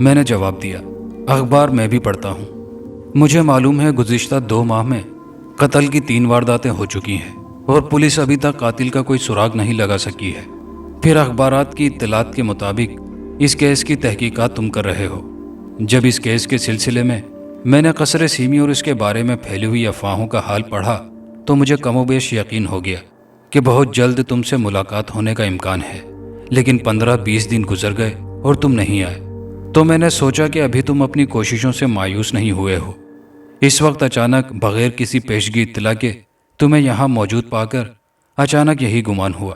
میں نے جواب دیا، اخبار میں بھی پڑھتا ہوں۔ مجھے معلوم ہے گزشتہ 2 ماہ میں قتل کی 3 وارداتیں ہو چکی ہیں اور پولیس ابھی تک قاتل کا کوئی سراغ نہیں لگا سکی ہے۔ پھر اخبارات کی اطلاعات کے مطابق اس کیس کی تحقیقات تم کر رہے ہو۔ جب اس کیس کے سلسلے میں نے قصر سیمی اور اس کے بارے میں پھیلی ہوئی افواہوں کا حال پڑھا تو مجھے کم و بیش یقین ہو گیا کہ بہت جلد تم سے ملاقات ہونے کا امکان ہے، لیکن 15-20 دن گزر گئے اور تم نہیں آئے، تو میں نے سوچا کہ ابھی تم اپنی کوششوں سے مایوس نہیں ہوئے ہو۔ اس وقت اچانک بغیر کسی پیشگی اطلاع کے تمہیں یہاں موجود پا کر اچانک یہی گمان ہوا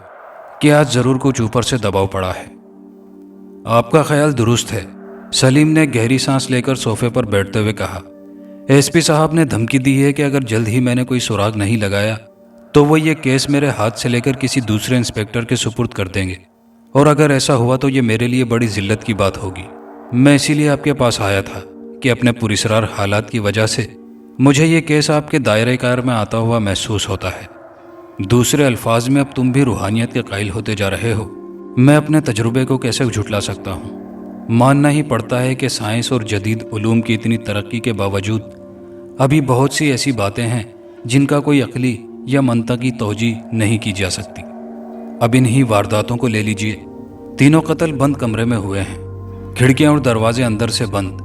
کہ آج ضرور کچھ اوپر سے دباؤ پڑا ہے۔ آپ کا خیال درست ہے، سلیم نے گہری سانس لے کر صوفے پر بیٹھتے ہوئے کہا۔ ایس پی صاحب نے دھمکی دی ہے کہ اگر جلد ہی میں نے کوئی سراغ نہیں لگایا تو وہ یہ کیس میرے ہاتھ سے لے کر کسی دوسرے انسپیکٹر کے سپرد کر دیں گے، اور اگر ایسا ہوا تو یہ میرے لیے بڑی ذلت کی بات ہوگی۔ میں اسی لیے آپ کے پاس آیا تھا کہ اپنے پراسرار حالات کی وجہ سے مجھے یہ کیس آپ کے دائرۂ کار میں آتا ہوا محسوس ہوتا ہے۔ دوسرے الفاظ میں اب تم بھی روحانیت کے قائل ہوتے جا رہے ہو۔ میں اپنے تجربے کو کیسے جھٹلا سکتا ہوں؟ ماننا ہی پڑتا ہے کہ سائنس اور جدید علوم کی اتنی ترقی کے باوجود ابھی بہت سی ایسی باتیں ہیں جن کا کوئی عقلی یا منطقی توجیہ نہیں کی جا سکتی۔ اب انہی وارداتوں کو لے لیجئے، تینوں قتل بند کمرے میں ہوئے ہیں، کھڑکیاں اور دروازے اندر سے بند،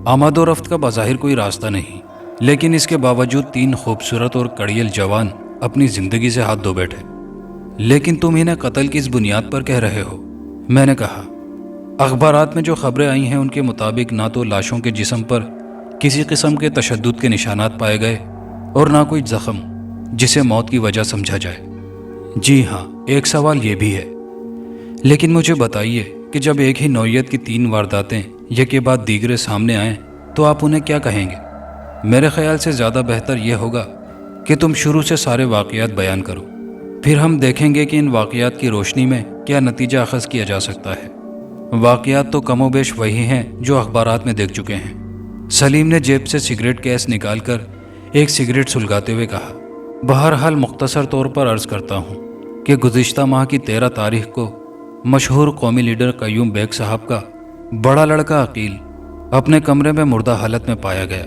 آمد و رفت کا بظاہر کوئی راستہ نہیں، لیکن اس کے باوجود 3 خوبصورت اور کڑیل جوان اپنی زندگی سے ہاتھ دھو بیٹھے۔ لیکن تم انہیں قتل کس بنیاد پر کہہ رہے ہو؟ میں نے کہا، اخبارات میں جو خبریں آئی ہیں ان کے مطابق نہ تو لاشوں کے جسم پر کسی قسم کے تشدد کے نشانات پائے گئے اور نہ کوئی زخم جسے موت کی وجہ سمجھا جائے۔ جی ہاں، ایک سوال یہ بھی ہے، لیکن مجھے بتائیے کہ جب ایک ہی نوعیت کی 3 وارداتیں یکے بعد دیگرے سامنے آئیں تو آپ انہیں کیا کہیں گے؟ میرے خیال سے زیادہ بہتر یہ ہوگا کہ تم شروع سے سارے واقعات بیان کرو، پھر ہم دیکھیں گے کہ ان واقعات کی روشنی میں کیا نتیجہ اخذ کیا جا سکتا ہے۔ واقعات تو کم و بیش وہی ہیں جو اخبارات میں دیکھ چکے ہیں۔ سلیم نے جیب سے سگریٹ کیس نکال کر ایک سگریٹ سلگاتے ہوئے کہا، بہرحال مختصر طور پر عرض کرتا ہوں کہ گزشتہ ماہ کی 13 تاریخ کو مشہور قومی لیڈر قیوم بیگ صاحب کا بڑا لڑکا عقیل اپنے کمرے میں مردہ حالت میں پایا گیا۔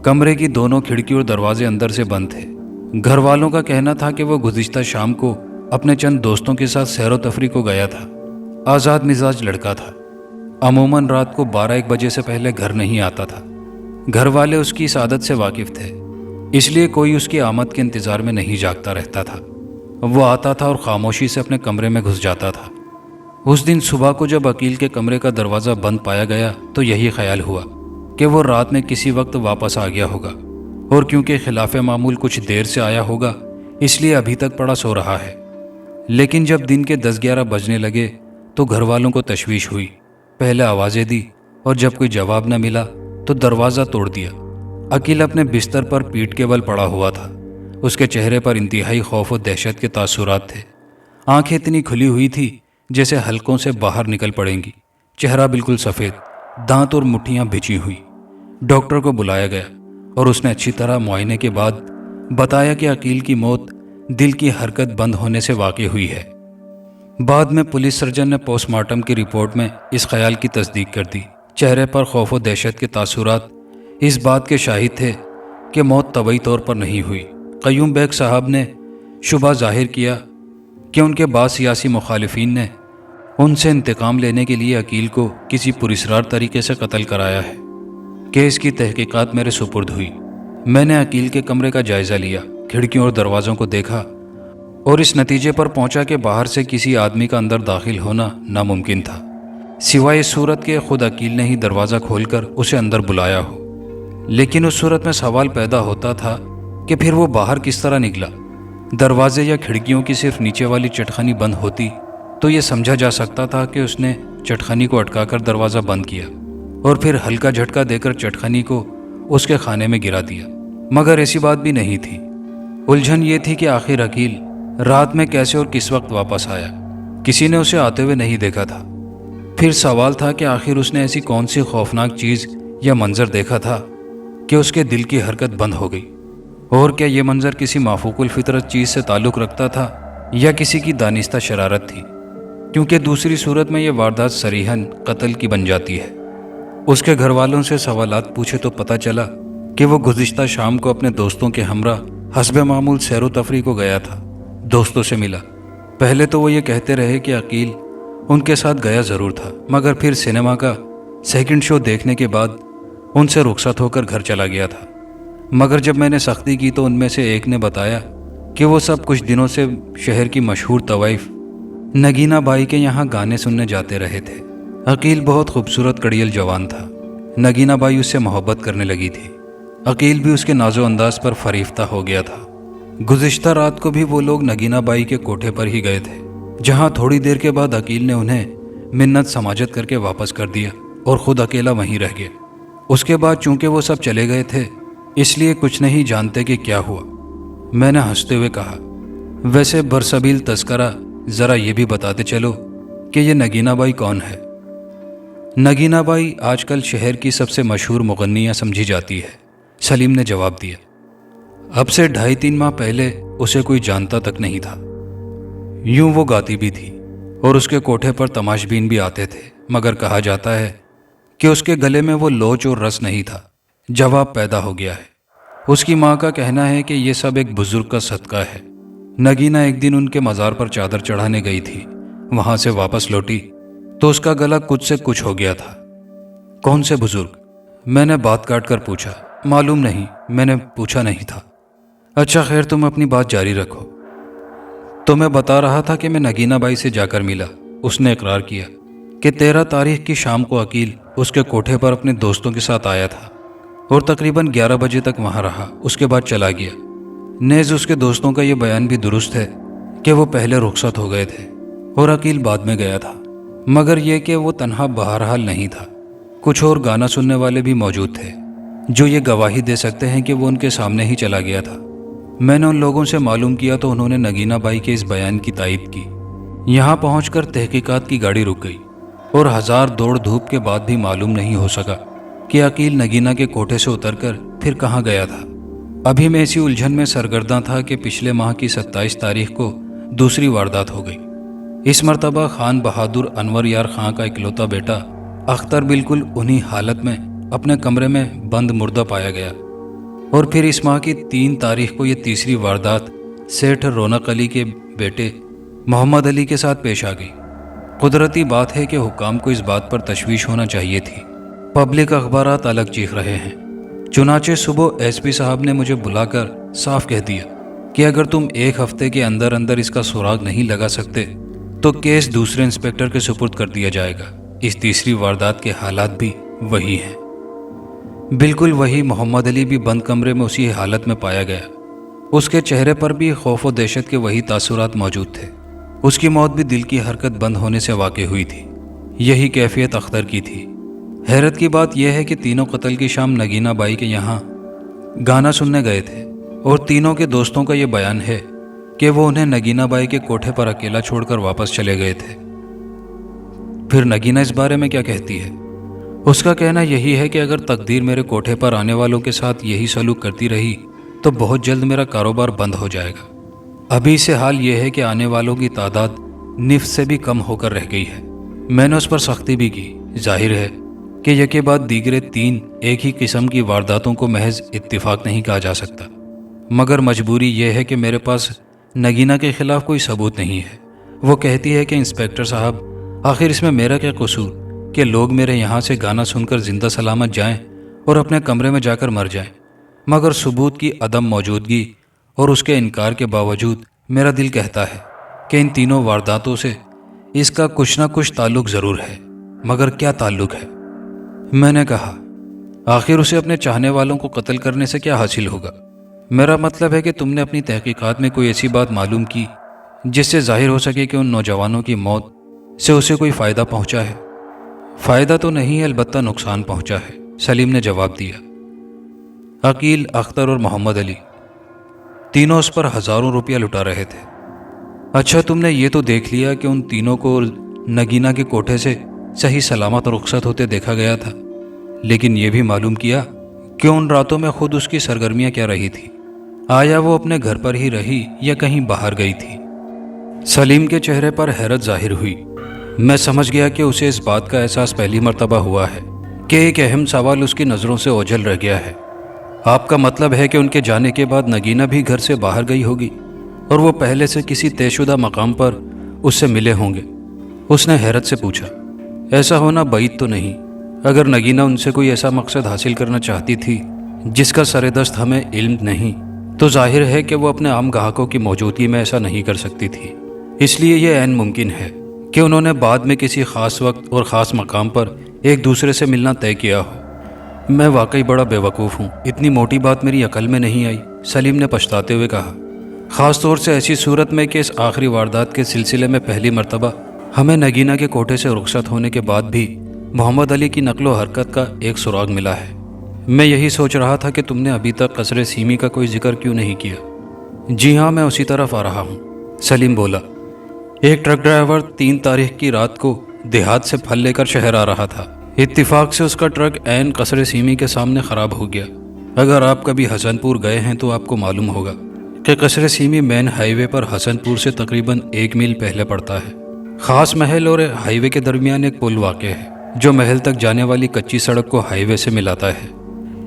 کمرے کی دونوں کھڑکی اور دروازے اندر سے بند تھے۔ گھر والوں کا کہنا تھا کہ وہ گزشتہ شام کو اپنے چند دوستوں کے ساتھ سیر و تفریح کو گیا تھا۔ آزاد مزاج لڑکا تھا، عموماً رات کو 12-1 بجے سے پہلے گھر نہیں آتا تھا۔ گھر والے اس کی اس عادت سے واقف تھے، اس لیے کوئی اس کی آمد کے انتظار میں نہیں جاگتا رہتا تھا۔ وہ آتا تھا اور خاموشی سے اپنے کمرے میں گھس جاتا تھا۔ اس دن صبح کو جب عقیل کے کمرے کا دروازہ بند پایا گیا تو یہی خیال ہوا کہ وہ رات میں کسی وقت واپس آ گیا ہوگا، اور کیونکہ خلاف معمول کچھ دیر سے آیا ہوگا اس لیے ابھی تک پڑا سو رہا ہے۔ لیکن جب دن کے 10-11 بجنے لگے تو گھر والوں کو تشویش ہوئی، پہلے آوازیں دی اور جب کوئی جواب نہ ملا تو دروازہ توڑ دیا۔ عقیل اپنے بستر پر پیٹ کے بل پڑا ہوا تھا، اس کے چہرے پر انتہائی خوف و دہشت کے تاثرات تھے۔ آنکھیں اتنی کھلی ہوئی تھی جیسے حلقوں سے باہر نکل پڑیں گی، چہرہ بالکل سفید، دانت اور مٹھیاں بھیجی ہوئی۔ ڈاکٹر کو بلایا گیا اور اس نے اچھی طرح معائنے کے بعد بتایا کہ عقیل کی موت دل کی حرکت بند ہونے سے واقع ہوئی ہے۔ بعد میں پولیس سرجن نے پوسٹ مارٹم کی رپورٹ میں اس خیال کی تصدیق کر دی۔ چہرے پر خوف و دہشت کے تاثرات اس بات کے شاہد تھے کہ موت طبعی طور پر نہیں ہوئی۔ قیوم بیگ صاحب نے شبہ ظاہر کیا کہ ان کے بعض سیاسی مخالفین نے ان سے انتقام لینے کے لیے عقیل کو کسی پراسرار طریقے سے قتل کرایا ہے۔ کیس کی تحقیقات میرے سپرد ہوئی۔ میں نے عقیل کے کمرے کا جائزہ لیا، کھڑکیوں اور دروازوں کو دیکھا اور اس نتیجے پر پہنچا کہ باہر سے کسی آدمی کا اندر داخل ہونا ناممکن تھا، سوائے اس صورت کے خود عقیل نے ہی دروازہ کھول کر اسے اندر بلایا ہو۔ لیکن اس صورت میں سوال پیدا ہوتا تھا کہ پھر وہ باہر کس طرح نکلا؟ دروازے یا کھڑکیوں کی صرف نیچے والی چٹخنی بند ہوتی تو یہ سمجھا جا سکتا تھا کہ اس نے چٹخنی کو اٹکا کر دروازہ بند کیا اور پھر ہلکا جھٹکا دے کر چٹخنی کو اس کے خانے میں گرا دیا، مگر ایسی بات بھی نہیں تھی۔ الجھن یہ تھی کہ آخر عقیل رات میں کیسے اور کس وقت واپس آیا؟ کسی نے اسے آتے ہوئے نہیں دیکھا تھا۔ پھر سوال تھا کہ آخر اس نے ایسی کون سی خوفناک چیز یا منظر دیکھا تھا کہ اس کے دل کی حرکت بند ہو گئی، اور کیا یہ منظر کسی مافوق الفطرت چیز سے تعلق رکھتا تھا یا کسی کی دانستہ شرارت تھی؟ کیونکہ دوسری صورت میں یہ واردات صریحاً قتل کی بن جاتی ہے اس کے گھر والوں سے سوالات پوچھے تو پتہ چلا کہ وہ گزشتہ شام کو اپنے دوستوں کے ہمراہ حسب معمول سیر و تفریح کو گیا تھا۔ دوستوں سے ملا۔ پہلے تو وہ یہ کہتے رہے کہ عقیل ان کے ساتھ گیا ضرور تھا، مگر پھر سنیما کا سیکنڈ شو دیکھنے کے بعد ان سے رخصت ہو کر گھر چلا گیا تھا۔ مگر جب میں نے سختی کی تو ان میں سے ایک نے بتایا کہ وہ سب کچھ دنوں سے شہر کی مشہور طوائف نگینہ بائی کے یہاں گانے سننے جاتے رہے تھے۔ عقیل بہت خوبصورت کڑیل جوان تھا۔ نگینہ بائی اس سے محبت کرنے لگی تھی۔ عقیل بھی اس کے ناز و انداز پر فریفتہ ہو گیا تھا۔ گزشتہ رات کو بھی وہ لوگ نگینہ بائی کے کوٹھے پر ہی گئے تھے، جہاں تھوڑی دیر کے بعد عقیل نے انہیں منت سماجت کر کے واپس کر دیا اور خود اکیلا وہیں رہ گیا۔ اس کے بعد چونکہ وہ سب چلے گئے تھے اس لیے کچھ نہیں جانتے کہ کیا ہوا۔ میں نے ہنستے ہوئے کہا، ویسے برسبیل تذکرہ ذرا یہ بھی بتاتے چلو کہ یہ نگینہ بائی کون ہے؟ نگینہ بائی آج کل شہر کی سب سے مشہور مغنیہ سمجھی جاتی ہے، سلیم نے جواب دیا۔ اب سے 2.5-3 ماہ پہلے اسے کوئی جانتا تک نہیں تھا۔ یوں وہ گاتی بھی تھی اور اس کے کوٹھے پر تماشبین بھی آتے تھے، مگر کہا جاتا ہے کہ اس کے گلے میں وہ لوچ اور رس نہیں تھا۔ جواب پیدا ہو گیا ہے۔ اس کی ماں کا کہنا ہے کہ یہ سب ایک بزرگ کا صدقہ ہے۔ نگینہ ایک دن ان کے مزار پر چادر چڑھانے گئی تھی، وہاں سے واپس لوٹی تو اس کا گلا کچھ سے کچھ ہو گیا تھا۔ کون سے بزرگ؟ میں نے بات کاٹ کر پوچھا۔ معلوم نہیں، میں نے پوچھا نہیں تھا۔ اچھا خیر، تم اپنی بات جاری رکھو۔ تو میں بتا رہا تھا کہ میں نگینہ بائی سے جا کر ملا۔ اس نے اقرار کیا کہ 13 تاریخ کی شام کو عقیل اس کے کوٹھے پر اپنے دوستوں کے ساتھ آیا تھا اور تقریباً 11 بجے تک وہاں رہا، اس کے بعد چلا گیا۔ نیز اس کے دوستوں کا یہ بیان بھی درست ہے کہ وہ پہلے رخصت ہو گئے تھے اور عقیل بعد میں گیا تھا، مگر یہ کہ وہ تنہا بہرحال نہیں تھا، کچھ اور گانا سننے والے بھی موجود تھے جو یہ گواہی دے سکتے ہیں کہ وہ ان کے سامنے ہی چلا گیا تھا۔ میں نے ان لوگوں سے معلوم کیا تو انہوں نے نگینہ بائی کے اس بیان کی تائید کی۔ یہاں پہنچ کر تحقیقات کی گاڑی رک گئی اور 1000 دوڑ دھوپ کے بعد بھی معلوم نہیں ہو سکا کہ عقیل نگینہ کے کوٹھے سے اتر کر پھر کہاں گیا تھا۔ ابھی میں اسی الجھن میں سرگرداں تھا کہ پچھلے ماہ کی 27 تاریخ کو دوسری واردات ہو گئی۔ اس مرتبہ خان بہادر انور یار خان کا اکلوتا بیٹا اختر بالکل انہی حالت میں اپنے کمرے میں بند مردہ پایا گیا، اور پھر اس ماہ کی 3 تاریخ کو یہ تیسری واردات سیٹھ رونق علی کے بیٹے محمد علی کے ساتھ پیش آ گئی۔ قدرتی بات ہے کہ حکام کو اس بات پر تشویش ہونا چاہیے تھی۔ پبلک اخبارات الگ چیخ رہے ہیں۔ چنانچہ صبح ایس پی صاحب نے مجھے بلا کر صاف کہہ دیا کہ اگر تم 1 ہفتے کے اندر اندر اس کا سراغ نہیں لگا سکتے تو کیس دوسرے انسپکٹر کے سپرد کر دیا جائے گا۔ اس تیسری واردات کے حالات بھی وہی ہیں، بالکل وہی۔ محمد علی بھی بند کمرے میں اسی حالت میں پایا گیا۔ اس کے چہرے پر بھی خوف و دہشت کے وہی تاثرات موجود تھے۔ اس کی موت بھی دل کی حرکت بند ہونے سے واقع ہوئی تھی۔ یہی کیفیت اختر کی تھی۔ حیرت کی بات یہ ہے کہ تینوں قتل کی شام نگینہ بائی کے یہاں گانا سننے گئے تھے، اور تینوں کے دوستوں کا یہ بیان ہے کہ وہ انہیں نگینہ بائی کے کوٹھے پر اکیلا چھوڑ کر واپس چلے گئے تھے۔ پھر نگینہ اس بارے میں کیا کہتی ہے؟ اس کا کہنا یہی ہے کہ اگر تقدیر میرے کوٹھے پر آنے والوں کے ساتھ یہی سلوک کرتی رہی تو بہت جلد میرا کاروبار بند ہو جائے گا۔ ابھی سے حال یہ ہے کہ آنے والوں کی تعداد نصف سے بھی کم ہو کر رہ گئی ہے۔ میں نے اس پر سختی بھی کی۔ ظاہر ہے کہ یکے بعد دیگرے 3 ایک ہی قسم کی وارداتوں کو محض اتفاق نہیں کہا جا سکتا، مگر مجبوری یہ ہے کہ میرے پاس نگینہ کے خلاف کوئی ثبوت نہیں ہے۔ وہ کہتی ہے کہ انسپکٹر صاحب، آخر اس میں میرا کیا قصور کہ لوگ میرے یہاں سے گانا سن کر زندہ سلامت جائیں اور اپنے کمرے میں جا کر مر جائیں، مگر ثبوت کی عدم موجودگی اور اس کے انکار کے باوجود میرا دل کہتا ہے کہ ان تینوں وارداتوں سے اس کا کچھ نہ کچھ تعلق ضرور ہے، مگر کیا تعلق ہے؟ میں نے کہا، آخر اسے اپنے چاہنے والوں کو قتل کرنے سے کیا حاصل ہوگا؟ میرا مطلب ہے کہ تم نے اپنی تحقیقات میں کوئی ایسی بات معلوم کی جس سے ظاہر ہو سکے کہ ان نوجوانوں کی موت سے اسے کوئی فائدہ پہنچا ہے۔ فائدہ تو نہیں، البتہ نقصان پہنچا ہے، سلیم نے جواب دیا۔ عقیل، اختر اور محمد علی تینوں اس پر ہزاروں روپیہ لٹا رہے تھے۔ اچھا، تم نے یہ تو دیکھ لیا کہ ان تینوں کو نگینہ کے کوٹھے سے صحیح سلامت رخصت ہوتے دیکھا گیا تھا، لیکن یہ بھی معلوم کیا کہ ان راتوں میں خود اس کی سرگرمیاں کیا رہی تھی؟ آیا وہ اپنے گھر پر ہی رہی یا کہیں باہر گئی تھی؟ سلیم کے چہرے پر حیرت ظاہر ہوئی۔ میں سمجھ گیا کہ اسے اس بات کا احساس پہلی مرتبہ ہوا ہے کہ ایک اہم سوال اس کی نظروں سے اوجھل رہ گیا ہے۔ آپ کا مطلب ہے کہ ان کے جانے کے بعد نگینہ بھی گھر سے باہر گئی ہوگی اور وہ پہلے سے کسی طے شدہ مقام پر اس سے ملے ہوں گے؟ اس نے حیرت سے پوچھا۔ ایسا ہونا بعید تو نہیں۔ اگر نگینہ ان سے کوئی ایسا مقصد حاصل کرنا چاہتی تھی جس کا سر دست ہمیں علم نہیں، تو ظاہر ہے کہ وہ اپنے عام گاہکوں کی موجودگی میں ایسا نہیں کر سکتی تھی۔ اس لیے یہ عین ممکن ہے کہ انہوں نے بعد میں کسی خاص وقت اور خاص مقام پر ایک دوسرے سے ملنا طے کیا ہو۔ میں واقعی بڑا بے وقوف ہوں، اتنی موٹی بات میری عقل میں نہیں آئی، سلیم نے پچھتاتے ہوئے کہا۔ خاص طور سے ایسی صورت میں کہ اس آخری واردات کے سلسلے میں پہلی مرتبہ ہمیں نگینہ کے کوٹھے سے رخصت ہونے کے بعد بھی محمد علی کی نقل و حرکت کا ایک سراغ ملا ہے۔ میں یہی سوچ رہا تھا کہ تم نے ابھی تک قصر سیمی کا کوئی ذکر کیوں نہیں کیا۔ جی ہاں، میں اسی طرف آ رہا ہوں، سلیم بولا۔ ایک ٹرک ڈرائیور 3 تاریخ کی رات کو دیہات سے پھل لے کر شہر آ رہا تھا۔ اتفاق سے اس کا ٹرک عین قصر سیمی کے سامنے خراب ہو گیا۔ اگر آپ کبھی حسن پور گئے ہیں تو آپ کو معلوم ہوگا کہ قصر سیمی مین ہائی وے پر حسن پور سے تقریباً 1 میل پہلے پڑتا ہے۔ خاص محل اور ہائی وے کے درمیان ایک پل واقع ہے جو محل تک جانے والی کچی سڑک کو ہائی وے سے ملاتا ہے۔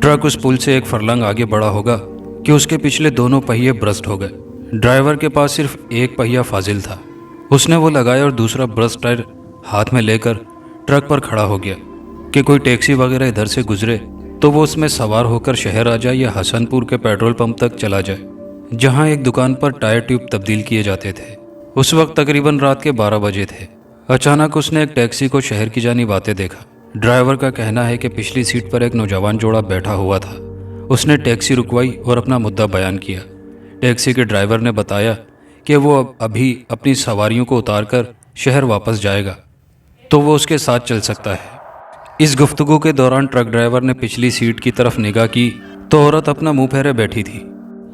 ٹرک اس پل سے 1 فرلنگ آگے بڑھا ہوگا کہ اس کے پچھلے دونوں پہیے برسٹ ہو گئے۔ ڈرائیور کے پاس صرف ایک پہیہ فاضل تھا۔ اس نے وہ لگایا اور دوسرا برسٹ ٹائر ہاتھ میں لے کر ٹرک پر کھڑا ہو گیا کہ کوئی ٹیکسی وغیرہ ادھر سے گزرے تو وہ اس میں سوار ہو کر شہر آ جائے یا حسن پور کے پیٹرول پمپ تک چلا جائے جہاں ایک دکان پر ٹائر ٹیوب تبدیل کیے جاتے تھے۔ اس وقت تقریباً رات کے 12 بجے تھے۔ اچانک اس نے ایک ٹیکسی کو شہر کی جانب آتے دیکھا۔ ڈرائیور کا کہنا ہے کہ پچھلی سیٹ پر ایک نوجوان جوڑا بیٹھا ہوا تھا۔ اس نے ٹیکسی رکوائی اور اپنا مدعا بیان کیا۔ ٹیکسی کے ڈرائیور نے بتایا کہ وہ ابھی اپنی سواریوں کو اتار کر شہر واپس جائے گا تو وہ اس کے ساتھ چل سکتا ہے۔ اس گفتگو کے دوران ٹرک ڈرائیور نے پچھلی سیٹ کی طرف نگاہ کی تو عورت اپنا منہ پھیرے بیٹھی تھی۔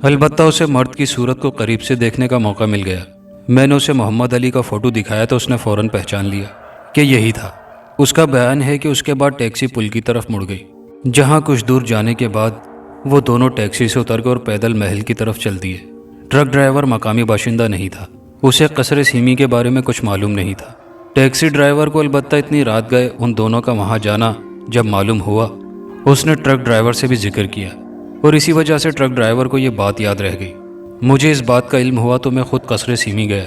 البتہ اسے مرد کی صورت کو قریب سے دیکھنے کا موقع مل گیا۔ میں نے اسے محمد علی کا فوٹو دکھایا تو اس نے فوراً پہچان لیا کہ یہی تھا۔ اس کا بیان ہے کہ اس کے بعد ٹیکسی پل کی طرف مڑ گئی، جہاں کچھ دور جانے کے بعد وہ دونوں ٹیکسی سے اتر گئے اور پیدل محل کی طرف چل دیے۔ ٹرک ڈرائیور مقامی باشندہ نہیں تھا، اسے قصر سیمی کے بارے میں کچھ معلوم نہیں تھا۔ ٹیکسی ڈرائیور کو البتہ اتنی رات گئے ان دونوں کا وہاں جانا جب معلوم ہوا، اس نے ٹرک ڈرائیور سے بھی ذکر کیا اور اسی وجہ سے ٹرک ڈرائیور کو یہ بات یاد رہ گئی۔ مجھے اس بات کا علم ہوا تو میں خود قصر سیمی گیا،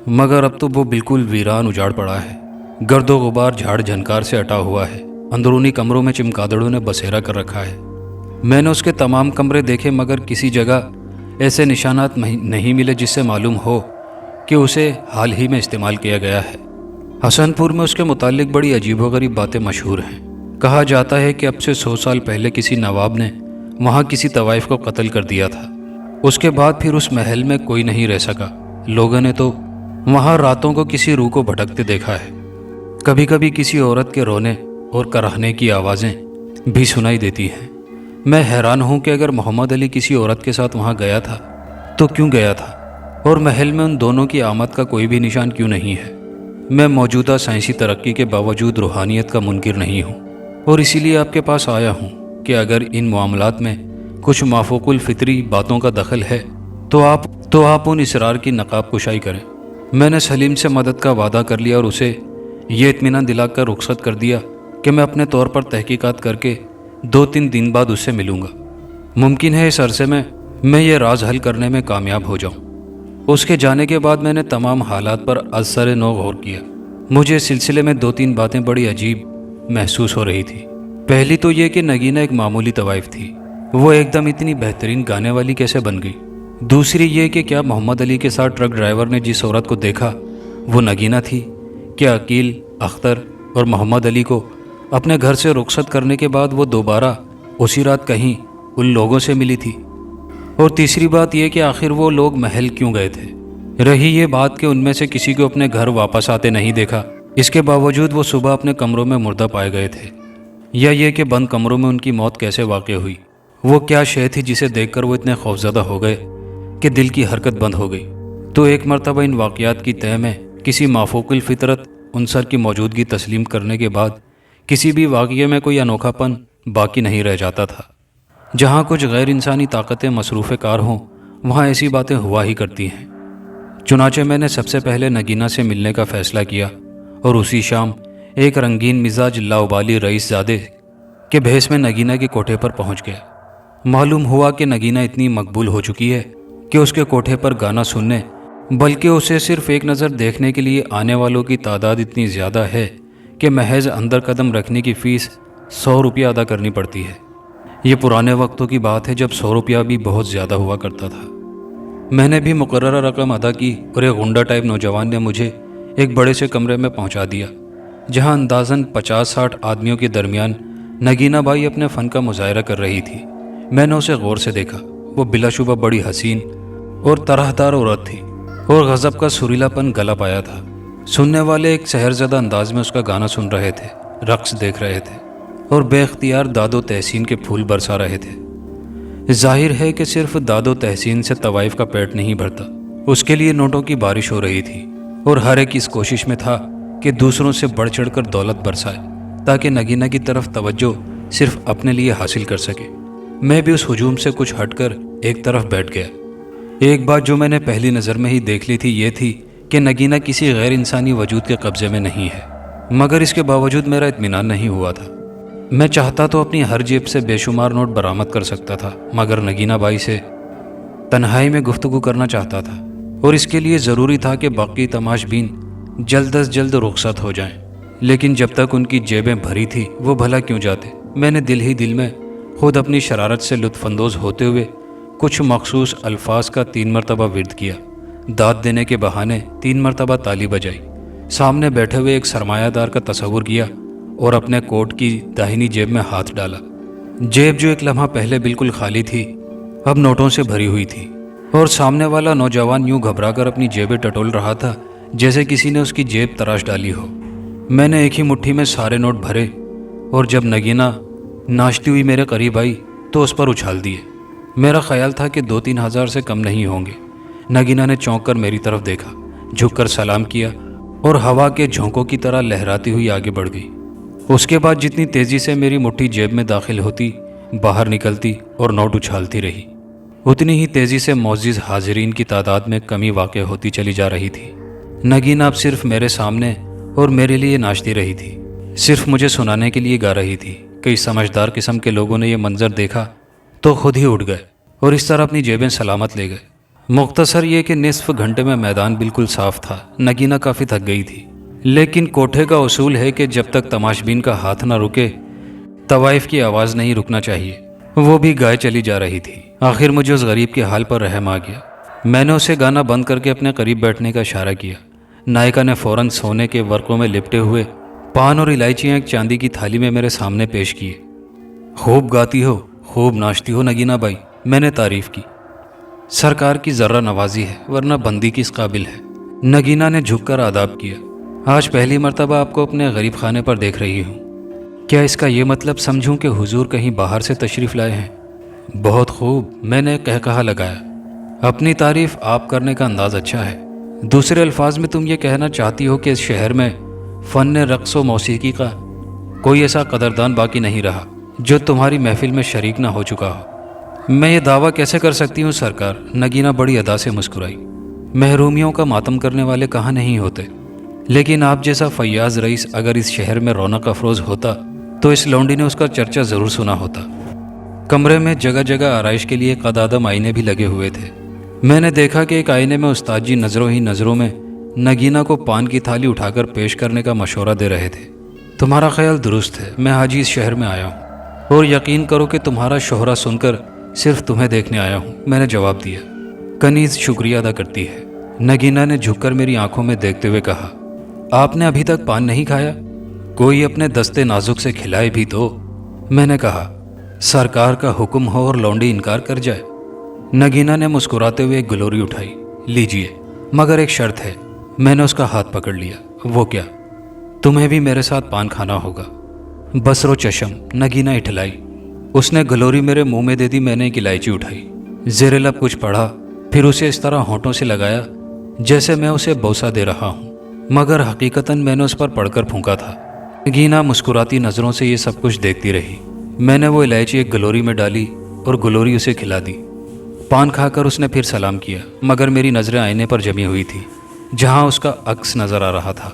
مگر اب تو وہ بالکل ویران اجاڑ پڑا ہے۔ گرد و غبار جھاڑ جھنکار سے اٹا ہوا ہے، اندرونی کمروں میں چمگادڑوں نے بسیرا کر رکھا ہے۔ میں نے اس کے تمام کمرے دیکھے مگر کسی جگہ ایسے نشانات نہیں ملے جس سے معلوم ہو کہ اسے حال ہی میں استعمال کیا گیا ہے۔ حسن پور میں اس کے متعلق بڑی عجیب و غریب باتیں مشہور ہیں۔ کہا جاتا ہے کہ اب سے 100 سال پہلے کسی نواب نے وہاں کسی طوائف کو قتل کر دیا تھا۔ اس کے بعد پھر اس محل میں کوئی نہیں رہ سکا۔ لوگوں نے تو وہاں راتوں کو کسی روح کو بھٹکتے دیکھا ہے۔ کبھی کبھی کسی عورت کے رونے اور کراہنے کی آوازیں بھی سنائی دیتی ہیں۔ میں حیران ہوں کہ اگر محمد علی کسی عورت کے ساتھ وہاں گیا تھا تو کیوں گیا تھا، اور محل میں ان دونوں کی آمد کا کوئی بھی نشان کیوں نہیں ہے۔ میں موجودہ سائنسی ترقی کے باوجود روحانیت کا منکر نہیں ہوں، اور اسی لیے آپ کے پاس آیا ہوں کہ اگر ان معاملات میں کچھ مافوق الفطری باتوں کا دخل ہے تو آپ ان اسرار کی نقاب کشائی کریں۔ میں نے سلیم سے مدد کا وعدہ کر لیا اور اسے یہ اطمینان دلا کر رخصت کر دیا کہ میں اپنے طور پر تحقیقات کر کے 2-3 دن بعد اس سے ملوں گا۔ ممکن ہے اس عرصے میں یہ راز حل کرنے میں کامیاب ہو جاؤں۔ اس کے جانے کے بعد میں نے تمام حالات پر از سر نو غور کیا۔ مجھے اس سلسلے میں 2-3 باتیں بڑی عجیب محسوس ہو رہی تھی۔ پہلی تو یہ کہ نگینہ ایک معمولی طوائف تھی، وہ ایک دم اتنی بہترین گانے والی کیسے بن گئی؟ دوسری یہ کہ کیا محمد علی کے ساتھ ٹرک ڈرائیور نے جس عورت کو دیکھا وہ نگینہ تھی؟ کیا عقیل، اختر اور محمد علی کو اپنے گھر سے رخصت کرنے کے بعد وہ دوبارہ اسی رات کہیں ان لوگوں سے ملی تھی؟ اور تیسری بات یہ کہ آخر وہ لوگ محل کیوں گئے تھے؟ رہی یہ بات کہ ان میں سے کسی کو اپنے گھر واپس آتے نہیں دیکھا، اس کے باوجود وہ صبح اپنے کمروں میں مردہ پائے گئے تھے، یا یہ کہ بند کمروں میں ان کی موت کیسے واقع ہوئی؟ وہ کیا شے تھی جسے دیکھ کر وہ اتنے خوفزدہ ہو گئے کہ دل کی حرکت بند ہو گئی؟ تو ایک مرتبہ ان واقعات کی تہ میں کسی مافوق الفطرت عنصر کی موجودگی تسلیم کرنے کے بعد کسی بھی واقعے میں کوئی انوکھا پن باقی نہیں رہ جاتا تھا۔ جہاں کچھ غیر انسانی طاقتیں مصروف کار ہوں وہاں ایسی باتیں ہوا ہی کرتی ہیں۔ چنانچہ میں نے سب سے پہلے نگینہ سے ملنے کا فیصلہ کیا اور اسی شام ایک رنگین مزاج لاؤبالی رئیس زادے کہ بھیس میں نگینہ کے کوٹھے پر پہنچ گیا۔ معلوم ہوا کہ نگینہ اتنی مقبول ہو چکی ہے کہ اس کے کوٹھے پر گانا سننے بلکہ اسے صرف ایک نظر دیکھنے کے لیے آنے والوں کی تعداد اتنی زیادہ ہے کہ محض اندر قدم رکھنے کی فیس 100 روپیہ ادا کرنی پڑتی ہے۔ یہ پرانے وقتوں کی بات ہے جب 100 روپیہ بھی بہت زیادہ ہوا کرتا تھا۔ میں نے بھی مقررہ رقم ادا کی اور ایک غنڈہ ٹائپ نوجوان نے مجھے ایک بڑے سے کمرے میں پہنچا دیا جہاں اندازاً 50-60 آدمیوں کے درمیان نگینہ بائی اپنے فن کا مظاہرہ کر رہی تھی۔ میں نے اسے غور سے دیکھا۔ وہ بلا شبہ بڑی حسین اور طرح دار عورت تھی اور غضب کا سریلا پن گلا پایا تھا۔ سننے والے ایک سحر زدہ انداز میں اس کا گانا سن رہے تھے، رقص دیکھ رہے تھے اور بے اختیار داد و تحسین کے پھول برسا رہے تھے۔ ظاہر ہے کہ صرف داد و تحسین سے طوائف کا پیٹ نہیں بھرتا، اس کے لیے نوٹوں کی بارش ہو رہی تھی اور ہر ایک اس کوشش میں تھا کہ دوسروں سے بڑھ چڑھ کر دولت برسائے تاکہ نگینہ کی طرف توجہ صرف اپنے لیے حاصل کر سکے۔ میں بھی اس ہجوم سے کچھ ہٹ کر ایک طرف بیٹھ گیا۔ ایک بات جو میں نے پہلی نظر میں ہی دیکھ لی تھی یہ تھی کہ نگینہ کسی غیر انسانی وجود کے قبضے میں نہیں ہے، مگر اس کے باوجود میرا اطمینان نہیں ہوا تھا۔ میں چاہتا تو اپنی ہر جیب سے بے شمار نوٹ برآمد کر سکتا تھا، مگر نگینہ بائی سے تنہائی میں گفتگو کرنا چاہتا تھا اور اس کے لیے ضروری تھا کہ باقی تماش بین جلد از جلد رخصت ہو جائیں۔ لیکن جب تک ان کی جیبیں بھری تھی وہ بھلا کیوں جاتے؟ میں نے دل ہی دل میں خود اپنی شرارت سے لطف اندوز ہوتے ہوئے کچھ مخصوص الفاظ کا 3 مرتبہ ورد کیا، داد دینے کے بہانے 3 مرتبہ تالی بجائی، سامنے بیٹھے ہوئے ایک سرمایہ دار کا تصور کیا اور اپنے کوٹ کی داہنی جیب میں ہاتھ ڈالا۔ جیب جو ایک لمحہ پہلے بالکل خالی تھی اب نوٹوں سے بھری ہوئی تھی اور سامنے والا نوجوان یوں گھبرا کر اپنی جیبیں ٹٹول رہا تھا جیسے کسی نے اس کی جیب تراش ڈالی ہو۔ میں نے ایک ہی مٹھی میں سارے نوٹ بھرے اور جب نگینہ ناچتی ہوئی میرے قریب آئی تو اس پر اچھال دیے۔ میرا خیال تھا کہ 2-3 ہزار سے کم نہیں ہوں گے۔ نگینہ نے چونک کر میری طرف دیکھا، جھک کر سلام کیا اور ہوا کے جھونکوں کی طرح لہراتی ہوئی آگے بڑھ گئی۔ اس کے بعد جتنی تیزی سے میری مٹھی جیب میں داخل ہوتی، باہر نکلتی اور نوٹ اچھالتی رہی، اتنی ہی تیزی سے معزز حاضرین کی تعداد میں کمی واقع ہوتی چلی جا رہی تھی۔ نگینہ اب صرف میرے سامنے اور میرے لیے ناچتی رہی تھی، صرف مجھے سنانے کے لیے گا رہی تھی۔ کئی سمجھدار قسم کے لوگوں نے یہ منظر دیکھا تو خود ہی اٹھ گئے اور اس طرح اپنی جیبیں سلامت لے گئے۔ مختصر یہ کہ نصف گھنٹے میں میدان بالکل صاف تھا۔ نگینہ کافی تھک گئی تھی، لیکن کوٹھے کا اصول ہے کہ جب تک تماشبین کا ہاتھ نہ رکے طوائف کی آواز نہیں رکنا چاہیے۔ وہ بھی گائے چلی جا رہی تھی۔ آخر مجھے اس غریب کے حال پر رحم آ گیا۔ میں نے اسے گانا بند کر کے اپنے قریب بیٹھنے کا اشارہ کیا۔ نائکا نے فوراً سونے کے ورقوں میں لپٹے ہوئے پان اور الائچیاں ایک چاندی کی تھالی میں میرے سامنے پیش کیے۔ خوب گاتی ہو، خوب ناچتی ہو نگینہ بائی، میں نے تعریف کی۔ سرکار کی ذرہ نوازی ہے، ورنہ بندی کس قابل ہے؟ نگینہ نے جھک کر آداب کیا۔ آج پہلی مرتبہ آپ کو اپنے غریب خانے پر دیکھ رہی ہوں، کیا اس کا یہ مطلب سمجھوں کہ حضور کہیں باہر سے تشریف لائے ہیں؟ بہت خوب، میں نے کہا لگایا۔ اپنی تعریف آپ کرنے کا انداز اچھا ہے۔ دوسرے الفاظ میں تم یہ کہنا چاہتی ہو کہ اس شہر میں فن رقص و موسیقی کا کوئی ایسا قدردان باقی نہیں رہا جو تمہاری محفل میں شریک نہ ہو چکا ہو؟ میں یہ دعویٰ کیسے کر سکتی ہوں سرکار؟ نگینہ بڑی ادا سے مسکرائی۔ محرومیوں کا ماتم کرنے والے کہاں نہیں ہوتے، لیکن آپ جیسا فیاض رئیس اگر اس شہر میں رونق افروز ہوتا تو اس لونڈی نے اس کا چرچا ضرور سنا ہوتا۔ کمرے میں جگہ جگہ آرائش کے لیے قدادم آئینے بھی لگے ہوئے تھے۔ میں نے دیکھا کہ ایک آئینے میں استاد جی نظروں ہی نظروں میں نگینہ کو پان کی تھالی اٹھا کر پیش کرنے کا مشورہ دے رہے تھے۔ تمہارا خیال درست ہے، میں حاجی اس شہر میں آیا ہوں اور یقین کرو کہ تمہارا شہرہ سن کر صرف تمہیں دیکھنے آیا ہوں، میں نے جواب دیا۔ کنیز شکریہ ادا کرتی ہے، نگینہ نے جھک کر میری آنکھوں میں دیکھتے ہوئے کہا۔ آپ نے ابھی تک پان نہیں کھایا؟ کوئی اپنے دستے نازک سے کھلائے بھی تو، میں نے کہا۔ سرکار کا حکم ہو اور لونڈی انکار کر جائے؟ نگینہ نے مسکراتے ہوئے ایک گلوری اٹھائی۔ لیجئے، مگر ایک شرط ہے۔ میں نے اس کا ہاتھ پکڑ لیا۔ وہ کیا؟ تمہیں بھی میرے ساتھ پان کھانا ہوگا۔ بسرو چشم، نگینہ اٹھلائی۔ اس نے گلوری میرے منہ میں دے دی۔ میں نے ایک الائچی اٹھائی، زیر لب کچھ پڑھا، پھر اسے اس طرح ہونٹوں سے لگایا جیسے میں اسے بوسہ دے رہا ہوں، مگر حقیقتاً میں نے اس پر پڑھ کر پھونکا تھا۔ نگینہ مسکراتی نظروں سے یہ سب کچھ دیکھتی رہی۔ میں نے وہ الائچی ایک گلوری میں ڈالی اور گلوری اسے کھلا دی۔ پان کھا کر اس نے پھر سلام کیا، مگر میری نظریں آئینے پر جمی ہوئی تھی جہاں اس کا عکس نظر آ رہا تھا۔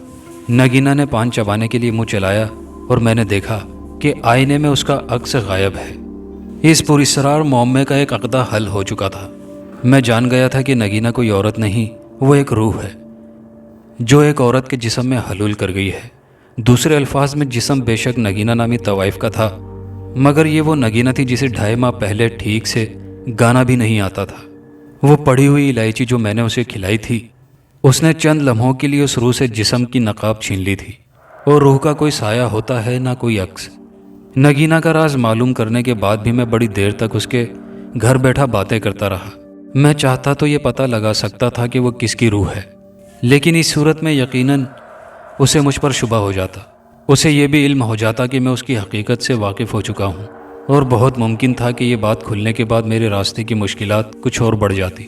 نگینہ نے پان چبانے کے لیے منہ چلایا اور میں نے دیکھا کہ آئینے میں اس کا عکس غائب ہے۔ اس پراسرار معمے کا ایک عقدہ حل ہو چکا تھا۔ میں جان گیا تھا کہ نگینہ کوئی عورت نہیں، وہ ایک روح ہے جو ایک عورت کے جسم میں حلول کر گئی ہے۔ دوسرے الفاظ میں جسم بے شک نگینہ نامی طوائف کا تھا، مگر یہ وہ نگینہ تھی جسے 2.5 ماہ پہلے ٹھیک سے گانا بھی نہیں آتا تھا۔ وہ پڑی ہوئی الائچی جو میں نے اسے کھلائی تھی، اس نے چند لمحوں کے لیے اس روح سے جسم کی نقاب چھین لی تھی، اور روح کا کوئی سایہ ہوتا ہے نہ کوئی عکس۔ نگینہ کا راز معلوم کرنے کے بعد بھی میں بڑی دیر تک اس کے گھر بیٹھا باتیں کرتا رہا۔ میں چاہتا تو یہ پتہ لگا سکتا تھا کہ وہ کس کی روح ہے، لیکن اس صورت میں یقیناً اسے مجھ پر شبہ ہو جاتا۔ اسے یہ بھی علم ہو جاتا کہ میں اس کی حقیقت سے واقف ہو چکا ہوں، اور بہت ممکن تھا کہ یہ بات کھلنے کے بعد میرے راستے کی مشکلات کچھ اور بڑھ جاتی۔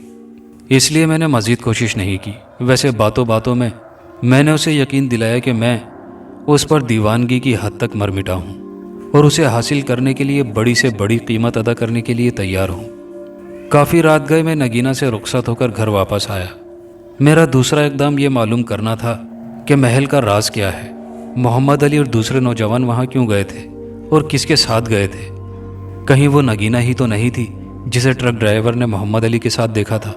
اس لیے میں نے مزید کوشش نہیں کی۔ ویسے باتوں باتوں میں نے اسے یقین دلایا کہ میں اس پر دیوانگی کی حد تک مر مٹا ہوں، اور اسے حاصل کرنے کے لیے بڑی سے بڑی قیمت ادا کرنے کے لیے تیار ہوں۔ کافی رات گئے میں نگینہ سے رخصت ہو کر گھر واپس آیا۔ میرا دوسرا اقدام یہ معلوم کرنا تھا کہ محل کا راز کیا ہے، محمد علی اور دوسرے نوجوان وہاں کیوں گئے تھے اور کس کے ساتھ گئے تھے۔ کہیں وہ نگینہ ہی تو نہیں تھی جسے ٹرک ڈرائیور نے محمد علی کے ساتھ دیکھا تھا۔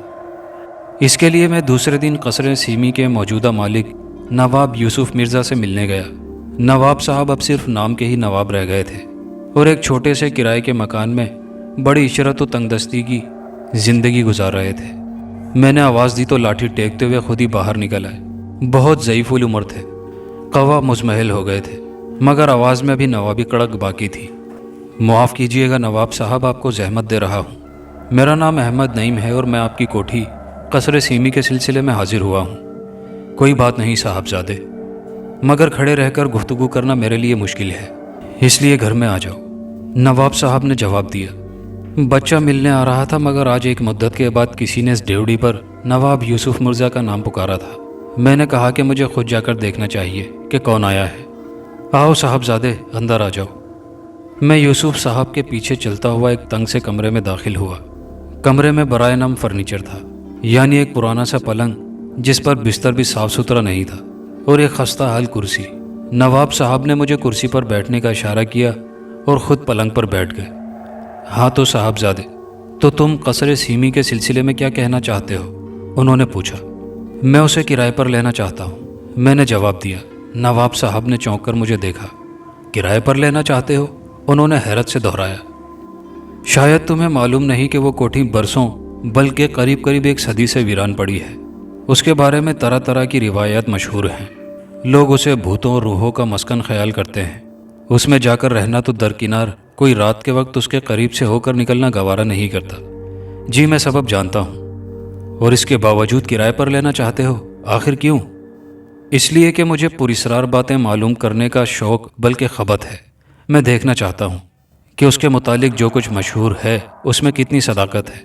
اس کے لیے میں دوسرے دن قصر سیمی کے موجودہ مالک نواب یوسف مرزا سے ملنے گیا۔ نواب صاحب اب صرف نام کے ہی نواب رہ گئے تھے، اور ایک چھوٹے سے کرائے کے مکان میں بڑی عشرت و تنگدستی کی زندگی گزار رہے تھے۔ میں نے آواز دی تو لاٹھی ٹیکتے ہوئے خود ہی باہر نکل آئے۔ بہت ضعیف العمر تھے، قوا مزمحل ہو گئے تھے، مگر آواز میں ابھی نوابی کڑک باقی تھی۔ معاف کیجیے گا نواب صاحب، آپ کو زحمت دے رہا ہوں۔ میرا نام احمد نعیم ہے اور میں آپ کی کوٹھی قصر سیمی کے سلسلے میں حاضر ہوا ہوں۔ کوئی بات نہیں صاحبزادے، مگر کھڑے رہ کر گفتگو کرنا میرے لیے مشکل ہے، اس لیے گھر میں آ جاؤ، نواب صاحب نے جواب دیا۔ بچہ ملنے آ رہا تھا، مگر آج ایک مدت کے بعد کسی نے اس ڈیوڑی پر نواب یوسف مرزا کا نام پکارا تھا۔ میں نے کہا کہ مجھے خود جا کر دیکھنا چاہیے کہ کون آیا ہے۔ آؤ صاحبزادے، اندر آ جاؤ۔ میں یوسف صاحب کے پیچھے چلتا ہوا ایک تنگ سے کمرے میں داخل ہوا۔ کمرے میں برائے نام فرنیچر تھا، یعنی ایک پرانا سا پلنگ جس پر بستر بھی صاف ستھرا نہیں تھا، اور ایک خستہ حال کرسی۔ نواب صاحب نے مجھے کرسی پر بیٹھنے کا اشارہ کیا اور خود پلنگ پر بیٹھ گئے۔ ہاں تو صاحبزادے، تو تم قصر سیمی کے سلسلے میں کیا کہنا چاہتے ہو؟ انہوں نے پوچھا۔ میں اسے کرائے پر لینا چاہتا ہوں، میں نے جواب دیا۔ نواب صاحب نے چونک کر مجھے دیکھا۔ کرائے پر لینا چاہتے ہو؟ انہوں نے حیرت سے دہرایا۔ شاید تمہیں معلوم نہیں کہ وہ کوٹھی برسوں بلکہ قریب ایک صدی سے ویران پڑی ہے۔ اس کے بارے میں طرح طرح کی روایات مشہور ہیں۔ لوگ اسے بھوتوں اور روحوں کا مسکن خیال کرتے ہیں۔ اس میں جا کر رہنا تو درکنار کوئی رات کے وقت اس کے قریب سے ہو کر نکلنا گوارا نہیں کرتا۔ جی میں سبب جانتا ہوں، اور اس کے باوجود کرائے پر لینا چاہتے ہو؟ آخر کیوں؟ اس لیے کہ مجھے پراسرار باتیں معلوم کرنے کا شوق بلکہ خبت ہے۔ میں دیکھنا چاہتا ہوں کہ اس کے متعلق جو کچھ مشہور ہے اس میں کتنی صداقت ہے۔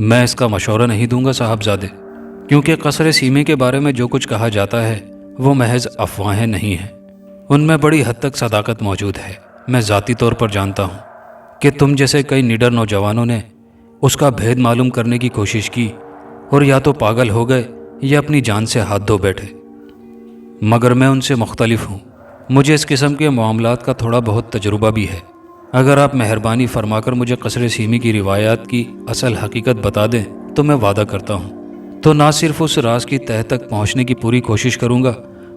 میں اس کا مشورہ نہیں دوں گا صاحبزادے، کیونکہ قصر سیمی کے بارے میں جو کچھ کہا جاتا ہے وہ محض افواہیں نہیں ہیں، ان میں بڑی حد تک صداقت موجود ہے۔ میں ذاتی طور پر جانتا ہوں کہ تم جیسے کئی نڈر نوجوانوں نے اس کا بھید معلوم کرنے کی کوشش کی، اور یا تو پاگل ہو گئے یا اپنی جان سے ہاتھ دھو بیٹھے، مگر میں ان سے مختلف ہوں۔ مجھے اس قسم کے معاملات کا تھوڑا بہت تجربہ بھی ہے۔ اگر آپ مہربانی فرما کر مجھے قصر سیمی کی روایات کی اصل حقیقت بتا دیں تو میں وعدہ کرتا ہوں تو نہ صرف اس راز کی تہہ تک پہنچنے کی پوری کوشش کروں گا،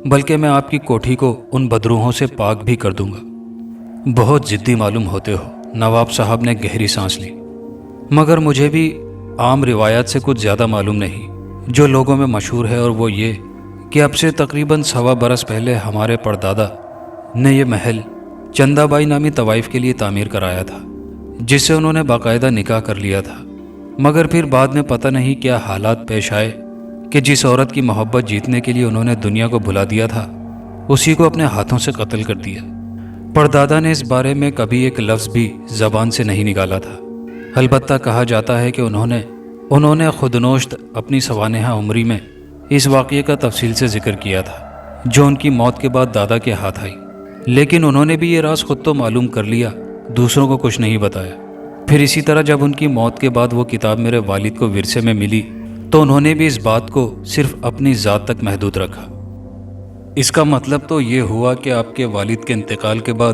بلکہ میں آپ کی کوٹھی کو ان بدروحوں سے پاک بھی کر دوں گا۔ بہت ضدی معلوم ہوتے ہو، نواب صاحب نے گہری سانس لی۔ مگر مجھے بھی عام روایات سے کچھ زیادہ معلوم نہیں جو لوگوں میں مشہور ہے، اور وہ یہ کہ اب سے تقریباً 1.25 برس پہلے ہمارے پردادا نے یہ محل چندہ بائی نامی طوائف کے لیے تعمیر کرایا تھا، جس سے انہوں نے باقاعدہ نکاح کر لیا تھا۔ مگر پھر بعد میں پتہ نہیں کیا حالات پیش آئے کہ جس عورت کی محبت جیتنے کے لیے انہوں نے دنیا کو بھلا دیا تھا، اسی کو اپنے ہاتھوں سے قتل کر دیا۔ پردادا نے اس بارے میں کبھی ایک لفظ بھی زبان سے نہیں نکالا تھا۔ البتہ کہا جاتا ہے کہ انہوں نے خود نوشت اپنی سوانحہ عمری میں اس واقعے کا تفصیل سے ذکر کیا تھا جو ان کی موت کے بعد دادا کے ہاتھ آئی، لیکن انہوں نے بھی یہ راز خود تو معلوم کر لیا، دوسروں کو کچھ نہیں بتایا۔ پھر اسی طرح جب ان کی موت کے بعد وہ کتاب میرے والد کو ورثے میں ملی تو انہوں نے بھی اس بات کو صرف اپنی ذات تک محدود رکھا۔ اس کا مطلب تو یہ ہوا کہ آپ کے والد کے انتقال کے بعد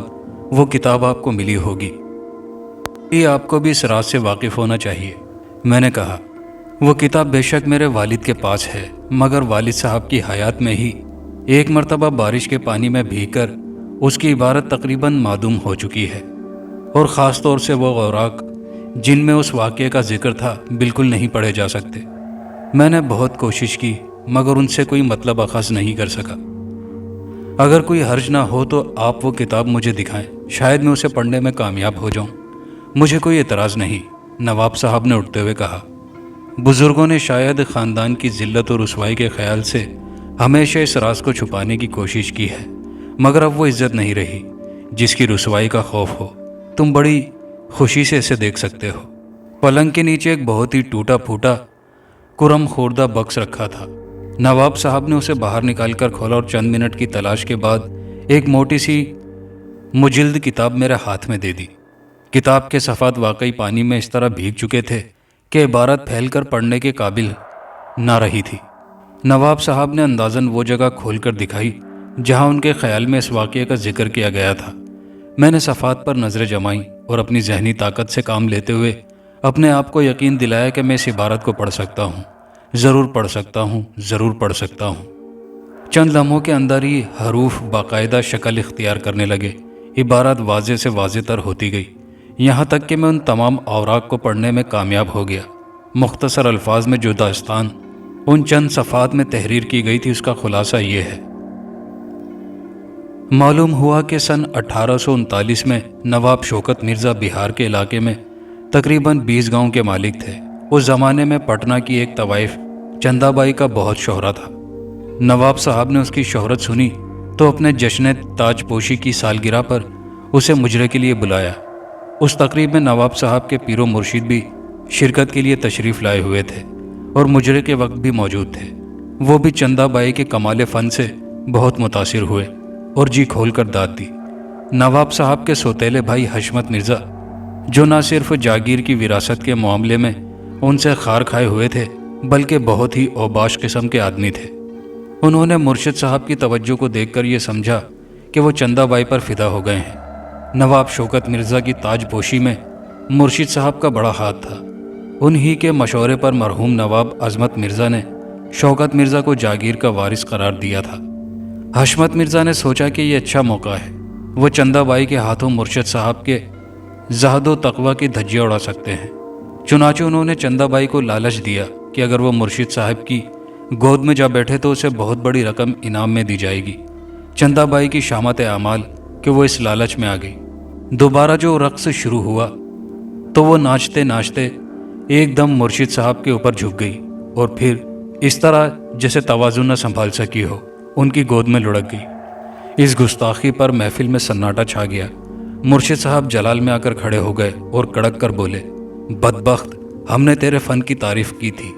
وہ کتاب آپ کو ملی ہوگی۔ یہ آپ کو بھی اس راز سے واقف ہونا چاہیے۔ میں نے کہا، وہ کتاب بے شک میرے والد کے پاس ہے، مگر والد صاحب کی حیات میں ہی ایک مرتبہ بارش کے پانی میں بھیگ کر اس کی عبارت تقریباً معدوم ہو چکی ہے، اور خاص طور سے وہ اوراق جن میں اس واقعے کا ذکر تھا بالکل نہیں پڑھے جا سکتے۔ میں نے بہت کوشش کی مگر ان سے کوئی مطلب اخذ نہیں کر سکا۔ اگر کوئی حرج نہ ہو تو آپ وہ کتاب مجھے دکھائیں، شاید میں اسے پڑھنے میں کامیاب ہو جاؤں۔ مجھے کوئی اعتراض نہیں، نواب صاحب نے اٹھتے ہوئے کہا۔ بزرگوں نے شاید خاندان کی ذلت اور رسوائی کے خیال سے ہمیشہ اس راز کو چھپانے کی کوشش کی ہے، مگر اب وہ عزت نہیں رہی جس کی رسوائی کا خوف ہو۔ تم بڑی خوشی سے اسے دیکھ سکتے ہو۔ پلنگ کے نیچے ایک بہت ہی ٹوٹا پھوٹا کرم خوردہ بکس رکھا تھا۔ نواب صاحب نے اسے باہر نکال کر کھولا اور چند منٹ کی تلاش کے بعد ایک موٹی سی مجلد کتاب میرے ہاتھ میں دے دی۔ کتاب کے صفحات واقعی پانی میں اس طرح بھیگ چکے تھے کہ عبارت پھیل کر پڑھنے کے قابل نہ رہی تھی۔ نواب صاحب نے اندازاً وہ جگہ کھول کر دکھائی جہاں ان کے خیال میں اس واقعے کا ذکر کیا گیا تھا۔ میں نے صفحات پر نظریں جمائیں اور اپنی ذہنی طاقت سے کام لیتے ہوئے اپنے آپ کو یقین دلایا کہ میں اس عبارت کو پڑھ سکتا ہوں، ضرور پڑھ سکتا ہوں، ضرور پڑھ سکتا ہوں۔ چند لمحوں کے اندر ہی حروف باقاعدہ شکل اختیار کرنے لگے، عبارت واضح سے واضح تر ہوتی گئی، یہاں تک کہ میں ان تمام اوراق کو پڑھنے میں کامیاب ہو گیا۔ مختصر الفاظ میں جو داستان ان چند صفحات میں تحریر کی گئی تھی اس کا خلاصہ یہ ہے۔ معلوم ہوا کہ سن 1839 میں نواب شوکت مرزا بہار کے علاقے میں تقریباً 20 گاؤں کے مالک تھے۔ اس زمانے میں پٹنہ کی ایک طوائف چندہ بائی کا بہت شہرہ تھا۔ نواب صاحب نے اس کی شہرت سنی تو اپنے جشن تاج پوشی کی سالگرہ پر اسے مجرے کے لیے بلایا۔ اس تقریب میں نواب صاحب کے پیر و مرشد بھی شرکت کے لیے تشریف لائے ہوئے تھے اور مجرے کے وقت بھی موجود تھے۔ وہ بھی چندہ بائی کے کمال فن سے بہت متاثر ہوئے اور جی کھول کر داد دی۔ نواب صاحب کے سوتیلے بھائی حشمت مرزا، جو نہ صرف جاگیر کی وراثت کے معاملے میں ان سے خار کھائے ہوئے تھے بلکہ بہت ہی اوباش قسم کے آدمی تھے، انہوں نے مرشد صاحب کی توجہ کو دیکھ کر یہ سمجھا کہ وہ چندہ بائی پر فدا ہو گئے ہیں۔ نواب شوکت مرزا کی تاج پوشی میں مرشد صاحب کا بڑا ہاتھ تھا۔ انہی کے مشورے پر مرحوم نواب عظمت مرزا نے شوکت مرزا کو جاگیر کا وارث قرار دیا تھا۔ حشمت مرزا نے سوچا کہ یہ اچھا موقع ہے، وہ چندہ بائی کے ہاتھوں مرشد صاحب کے زہد و تقوی کی دھجیاں اڑا سکتے ہیں۔ چنانچہ انہوں نے چندہ بائی کو لالچ دیا کہ اگر وہ مرشد صاحب کی گود میں جا بیٹھے تو اسے بہت بڑی رقم انعام میں دی جائے گی۔ چندہ بائی کی شامت اعمال کہ وہ اس لالچ میں آ گئی۔ دوبارہ جو رقص شروع ہوا تو وہ ناچتے ناچتے ایک دم مرشد صاحب کے اوپر جھک گئی اور پھر اس طرح جیسے توازن نہ سنبھال سکی ہو ان کی گود میں لڑک گئی۔ اس گستاخی پر محفل میں سناٹا چھا گیا۔ مرشد صاحب جلال میں آ کر کھڑے ہو گئے اور کڑک کر بولے، بدبخت، ہم نے تیرے فن کی تعریف کی تھی،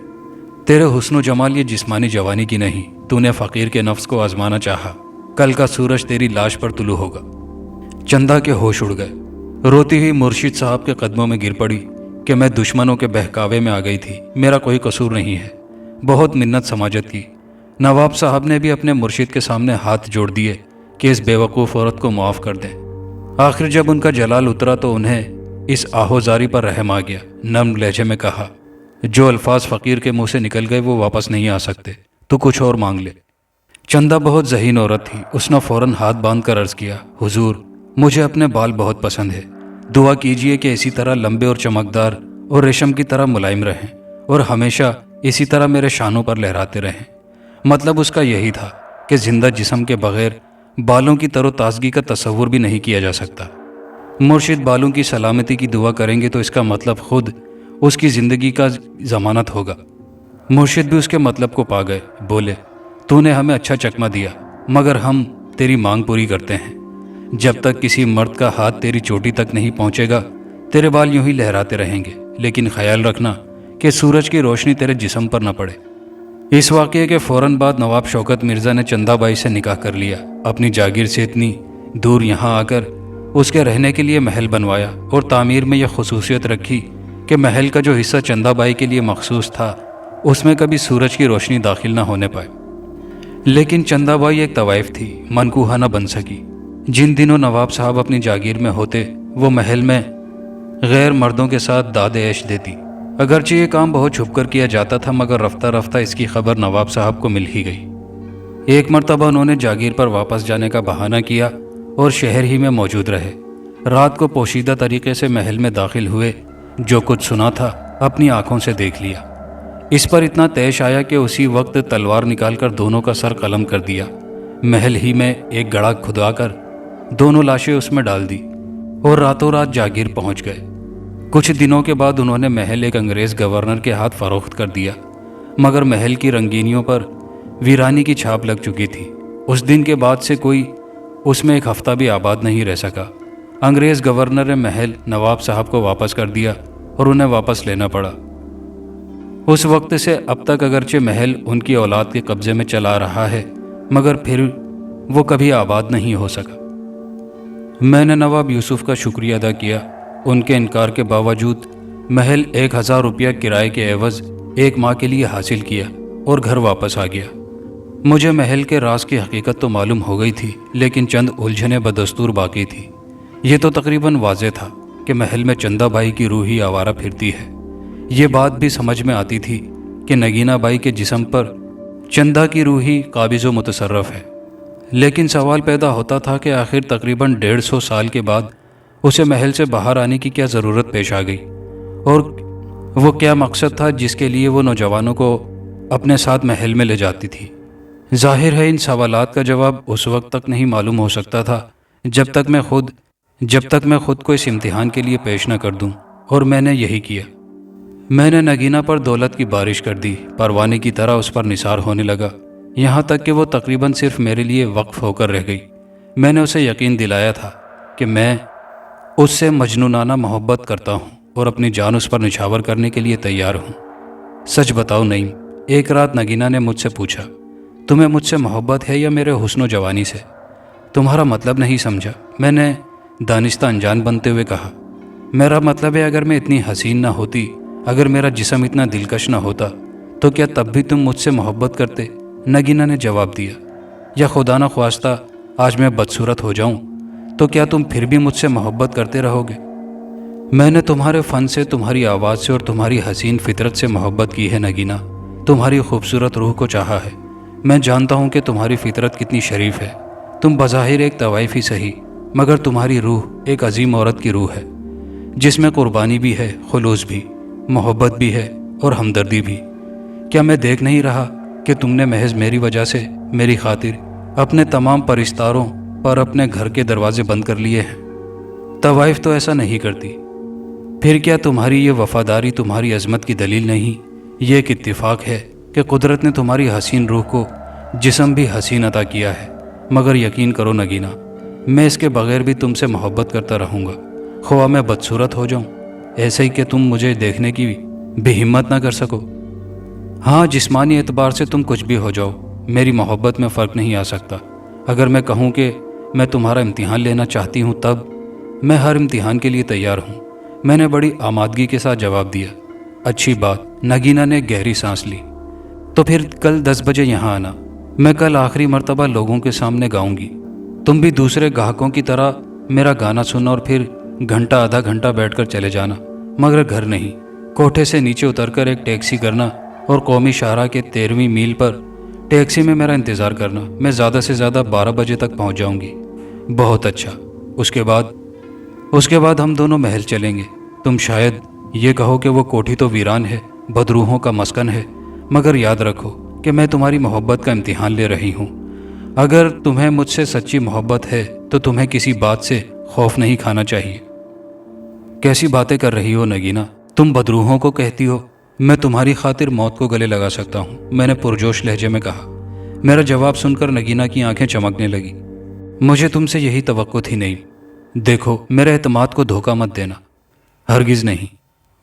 تیرے حسن و جمال یہ جسمانی جوانی کی نہیں، تو نے فقیر کے نفس کو آزمانا چاہا، کل کا سورج تیری لاش پر طلوع ہوگا۔ چندہ کے ہوش اڑ گئے، روتی ہوئی مرشد صاحب کے قدموں میں گر پڑی کہ میں دشمنوں کے بہکاوے میں آ گئی تھی، میرا کوئی قصور نہیں ہے، بہت منت سماجت کی۔ نواب صاحب نے بھی اپنے مرشد کے سامنے ہاتھ جوڑ دیے کہ اس بے وقوف عورت کو معاف کر دیں۔ آخر جب ان کا جلال اترا تو انہیں اس آہوزاری پر رحم آ گیا۔ نرم لہجے میں کہا، جو الفاظ فقیر کے منہ سے نکل گئے وہ واپس نہیں آ سکتے، تو کچھ اور مانگ لے۔ چندہ بہت ذہین عورت تھی، اس نے فوراً ہاتھ باندھ کر عرض کیا، حضور، مجھے اپنے بال بہت پسند ہے، دعا کیجئے کہ اسی طرح لمبے اور چمکدار اور ریشم کی طرح ملائم رہیں اور ہمیشہ اسی طرح میرے شانوں پر لہراتے رہیں۔ مطلب اس کا یہی تھا کہ زندہ جسم کے بغیر بالوں کی تر و تازگی کا تصور بھی نہیں کیا جا سکتا۔ مرشد بالوں کی سلامتی کی دعا کریں گے تو اس کا مطلب خود اس کی زندگی کا ضمانت ہوگا۔ مرشد بھی اس کے مطلب کو پا گئے، بولے، تو نے ہمیں اچھا چکمہ دیا، مگر ہم تیری مانگ پوری کرتے ہیں۔ جب تک کسی مرد کا ہاتھ تیری چوٹی تک نہیں پہنچے گا تیرے بال یوں ہی لہراتے رہیں گے، لیکن خیال رکھنا کہ سورج کی روشنی تیرے جسم پر نہ پڑے۔ اس واقعے کے فوراً بعد نواب شوکت مرزا نے چندہ بائی سے نکاح کر لیا۔ اپنی جاگیر سے اتنی دور یہاں آ کر اس کے رہنے کے لیے محل بنوایا اور تعمیر میں یہ خصوصیت رکھی کہ محل کا جو حصہ چندہ بائی کے لیے مخصوص تھا اس میں کبھی سورج کی روشنی داخل نہ ہونے پائے۔ لیکن چندہ بائی ایک طوائف تھی، منکوہہ نہ بن سکی۔ جن دنوں نواب صاحب اپنی جاگیر میں ہوتے وہ محل میں غیر مردوں کے ساتھ داد عیش دیتی۔ اگرچہ یہ کام بہت چھپ کر کیا جاتا تھا، مگر رفتہ رفتہ اس کی خبر نواب صاحب کو مل ہی گئی۔ ایک مرتبہ انہوں نے جاگیر پر واپس جانے کا بہانہ کیا اور شہر ہی میں موجود رہے۔ رات کو پوشیدہ طریقے سے محل میں داخل ہوئے، جو کچھ سنا تھا اپنی آنکھوں سے دیکھ لیا۔ اس پر اتنا طیش آیا کہ اسی وقت تلوار نکال کر دونوں کا سر قلم کر دیا۔ محل ہی میں ایک گڑھا کھدا کر دونوں لاشیں اس میں ڈال دی اور راتوں رات جاگیر پہنچ گئے۔ کچھ دنوں کے بعد انہوں نے محل ایک انگریز گورنر کے ہاتھ فروخت کر دیا، مگر محل کی رنگینیوں پر ویرانی کی چھاپ لگ چکی تھی۔ اس دن کے بعد سے کوئی اس میں ایک ہفتہ بھی آباد نہیں رہ سکا۔ انگریز گورنر نے محل نواب صاحب کو واپس کر دیا اور انہیں واپس لینا پڑا۔ اس وقت سے اب تک اگرچہ محل ان کی اولاد کے قبضے میں چلا رہا ہے، مگر پھر وہ کبھی آباد نہیں ہو سکا۔ میں نے نواب یوسف کا شکریہ ادا کیا۔ ان کے انکار کے باوجود محل 1000 روپیہ کرائے کے عوض 1 ماہ کے لیے حاصل کیا اور گھر واپس آ گیا۔ مجھے محل کے راز کی حقیقت تو معلوم ہو گئی تھی، لیکن چند الجھنیں بدستور باقی تھی۔ یہ تو تقریباً واضح تھا کہ محل میں چندہ بھائی کی روح ہی آوارہ پھرتی ہے۔ یہ بات بھی سمجھ میں آتی تھی کہ نگینہ بائی کے جسم پر چندہ کی روح ہی قابض و متصرف ہے، لیکن سوال پیدا ہوتا تھا کہ آخر تقریباً 150 سال کے بعد اسے محل سے باہر آنے کی کیا ضرورت پیش آ گئی، اور وہ کیا مقصد تھا جس کے لیے وہ نوجوانوں کو اپنے ساتھ محل میں لے جاتی تھی۔ ظاہر ہے ان سوالات کا جواب اس وقت تک نہیں معلوم ہو سکتا تھا جب تک میں خود کو اس امتحان کے لیے پیش نہ کر دوں، اور میں نے یہی کیا۔ میں نے نگینہ پر دولت کی بارش کر دی، پروانے کی طرح اس پر نثار ہونے لگا، یہاں تک کہ وہ تقریباً صرف میرے لیے وقف ہو کر رہ گئی۔ میں نے اسے یقین دلایا تھا کہ میں اس سے مجنونانہ محبت کرتا ہوں اور اپنی جان اس پر نچھاور کرنے کے لیے تیار ہوں۔ سچ بتاؤ نعیم، ایک رات نگینہ نے مجھ سے پوچھا، تمہیں مجھ سے محبت ہے یا میرے حسن و جوانی سے؟ تمہارا مطلب نہیں سمجھا، میں نے دانستہ انجان بنتے ہوئے کہا۔ میرا مطلب ہے اگر میں اتنی حسین نہ ہوتی، اگر میرا جسم اتنا دلکش نہ ہوتا، تو کیا تب بھی تم مجھ سے محبت کرتے؟ نگینہ نے جواب دیا۔ یا خدا نہ خواستہ آج میں بدصورت ہو جاؤں تو کیا تم پھر بھی مجھ سے محبت کرتے رہو گے؟ میں نے تمہارے فن سے، تمہاری آواز سے اور تمہاری حسین فطرت سے محبت کی ہے نگینہ، تمہاری خوبصورت روح کو چاہا ہے۔ میں جانتا ہوں کہ تمہاری فطرت کتنی شریف ہے، تم بظاہر ایک طوائف ہی صحیح، مگر تمہاری روح ایک عظیم عورت کی روح ہے، جس میں قربانی بھی ہے، خلوص بھی، محبت بھی ہے اور ہمدردی بھی۔ کیا میں دیکھ نہیں رہا کہ تم نے محض میری وجہ سے، میری خاطر، اپنے تمام پرستاروں پر اپنے گھر کے دروازے بند کر لیے ہیں؟ طوائف تو ایسا نہیں کرتی۔ پھر کیا تمہاری یہ وفاداری تمہاری عظمت کی دلیل نہیں؟ یہ ایک اتفاق ہے کہ قدرت نے تمہاری حسین روح کو جسم بھی حسین عطا کیا ہے، مگر یقین کرو نگینہ، میں اس کے بغیر بھی تم سے محبت کرتا رہوں گا، خواہ میں بدصورت ہو جاؤں، ایسے ہی کہ تم مجھے دیکھنے کی بھی ہمت نہ کر سکو۔ ہاں، جسمانی اعتبار سے تم کچھ بھی ہو جاؤ، میری محبت میں فرق نہیں آ سکتا۔ اگر میں کہوں کہ میں تمہارا امتحان لینا چاہتی ہوں، تب میں ہر امتحان کے لیے تیار ہوں۔ میں نے بڑی آمادگی کے ساتھ جواب دیا۔ اچھی بات، نگینہ نے گہری سانس لی۔ تو پھر کل 10 بجے یہاں آنا، میں کل آخری مرتبہ لوگوں کے سامنے گاؤں گی۔ تم بھی دوسرے گاہکوں کی طرح میرا گانا سننا اور پھر گھنٹہ آدھا گھنٹہ بیٹھ کر چلے جانا، مگر گھر نہیں، کوٹھے سے نیچے اتر کر ایک ٹیکسی کرنا اور قومی شاہراہ کے 13ویں میل پر ٹیکسی میں میرا انتظار کرنا۔ میں زیادہ سے زیادہ 12 بجے تک پہنچ جاؤں گی۔ بہت اچھا۔ اس کے بعد ہم دونوں محل چلیں گے۔ تم شاید یہ کہو کہ وہ کوٹھی تو ویران ہے، بدروحوں کا مسکن ہے، مگر یاد رکھو کہ میں تمہاری محبت کا امتحان لے رہی ہوں۔ اگر تمہیں مجھ سے سچی محبت ہے تو تمہیں کسی بات سے خوف نہیں کھانا چاہیے۔ کیسی باتیں کر رہی ہو نگینہ؟ تم بدروحوں کو کہتی ہو؟ میں تمہاری خاطر موت کو گلے لگا سکتا ہوں، میں نے پرجوش لہجے میں کہا۔ میرا جواب سن کر نگینہ کی آنکھیں چمکنے لگی۔ مجھے تم سے یہی توقع تھی نہیں۔ دیکھو، میرے اعتماد کو دھوکہ مت دینا۔ ہرگز نہیں۔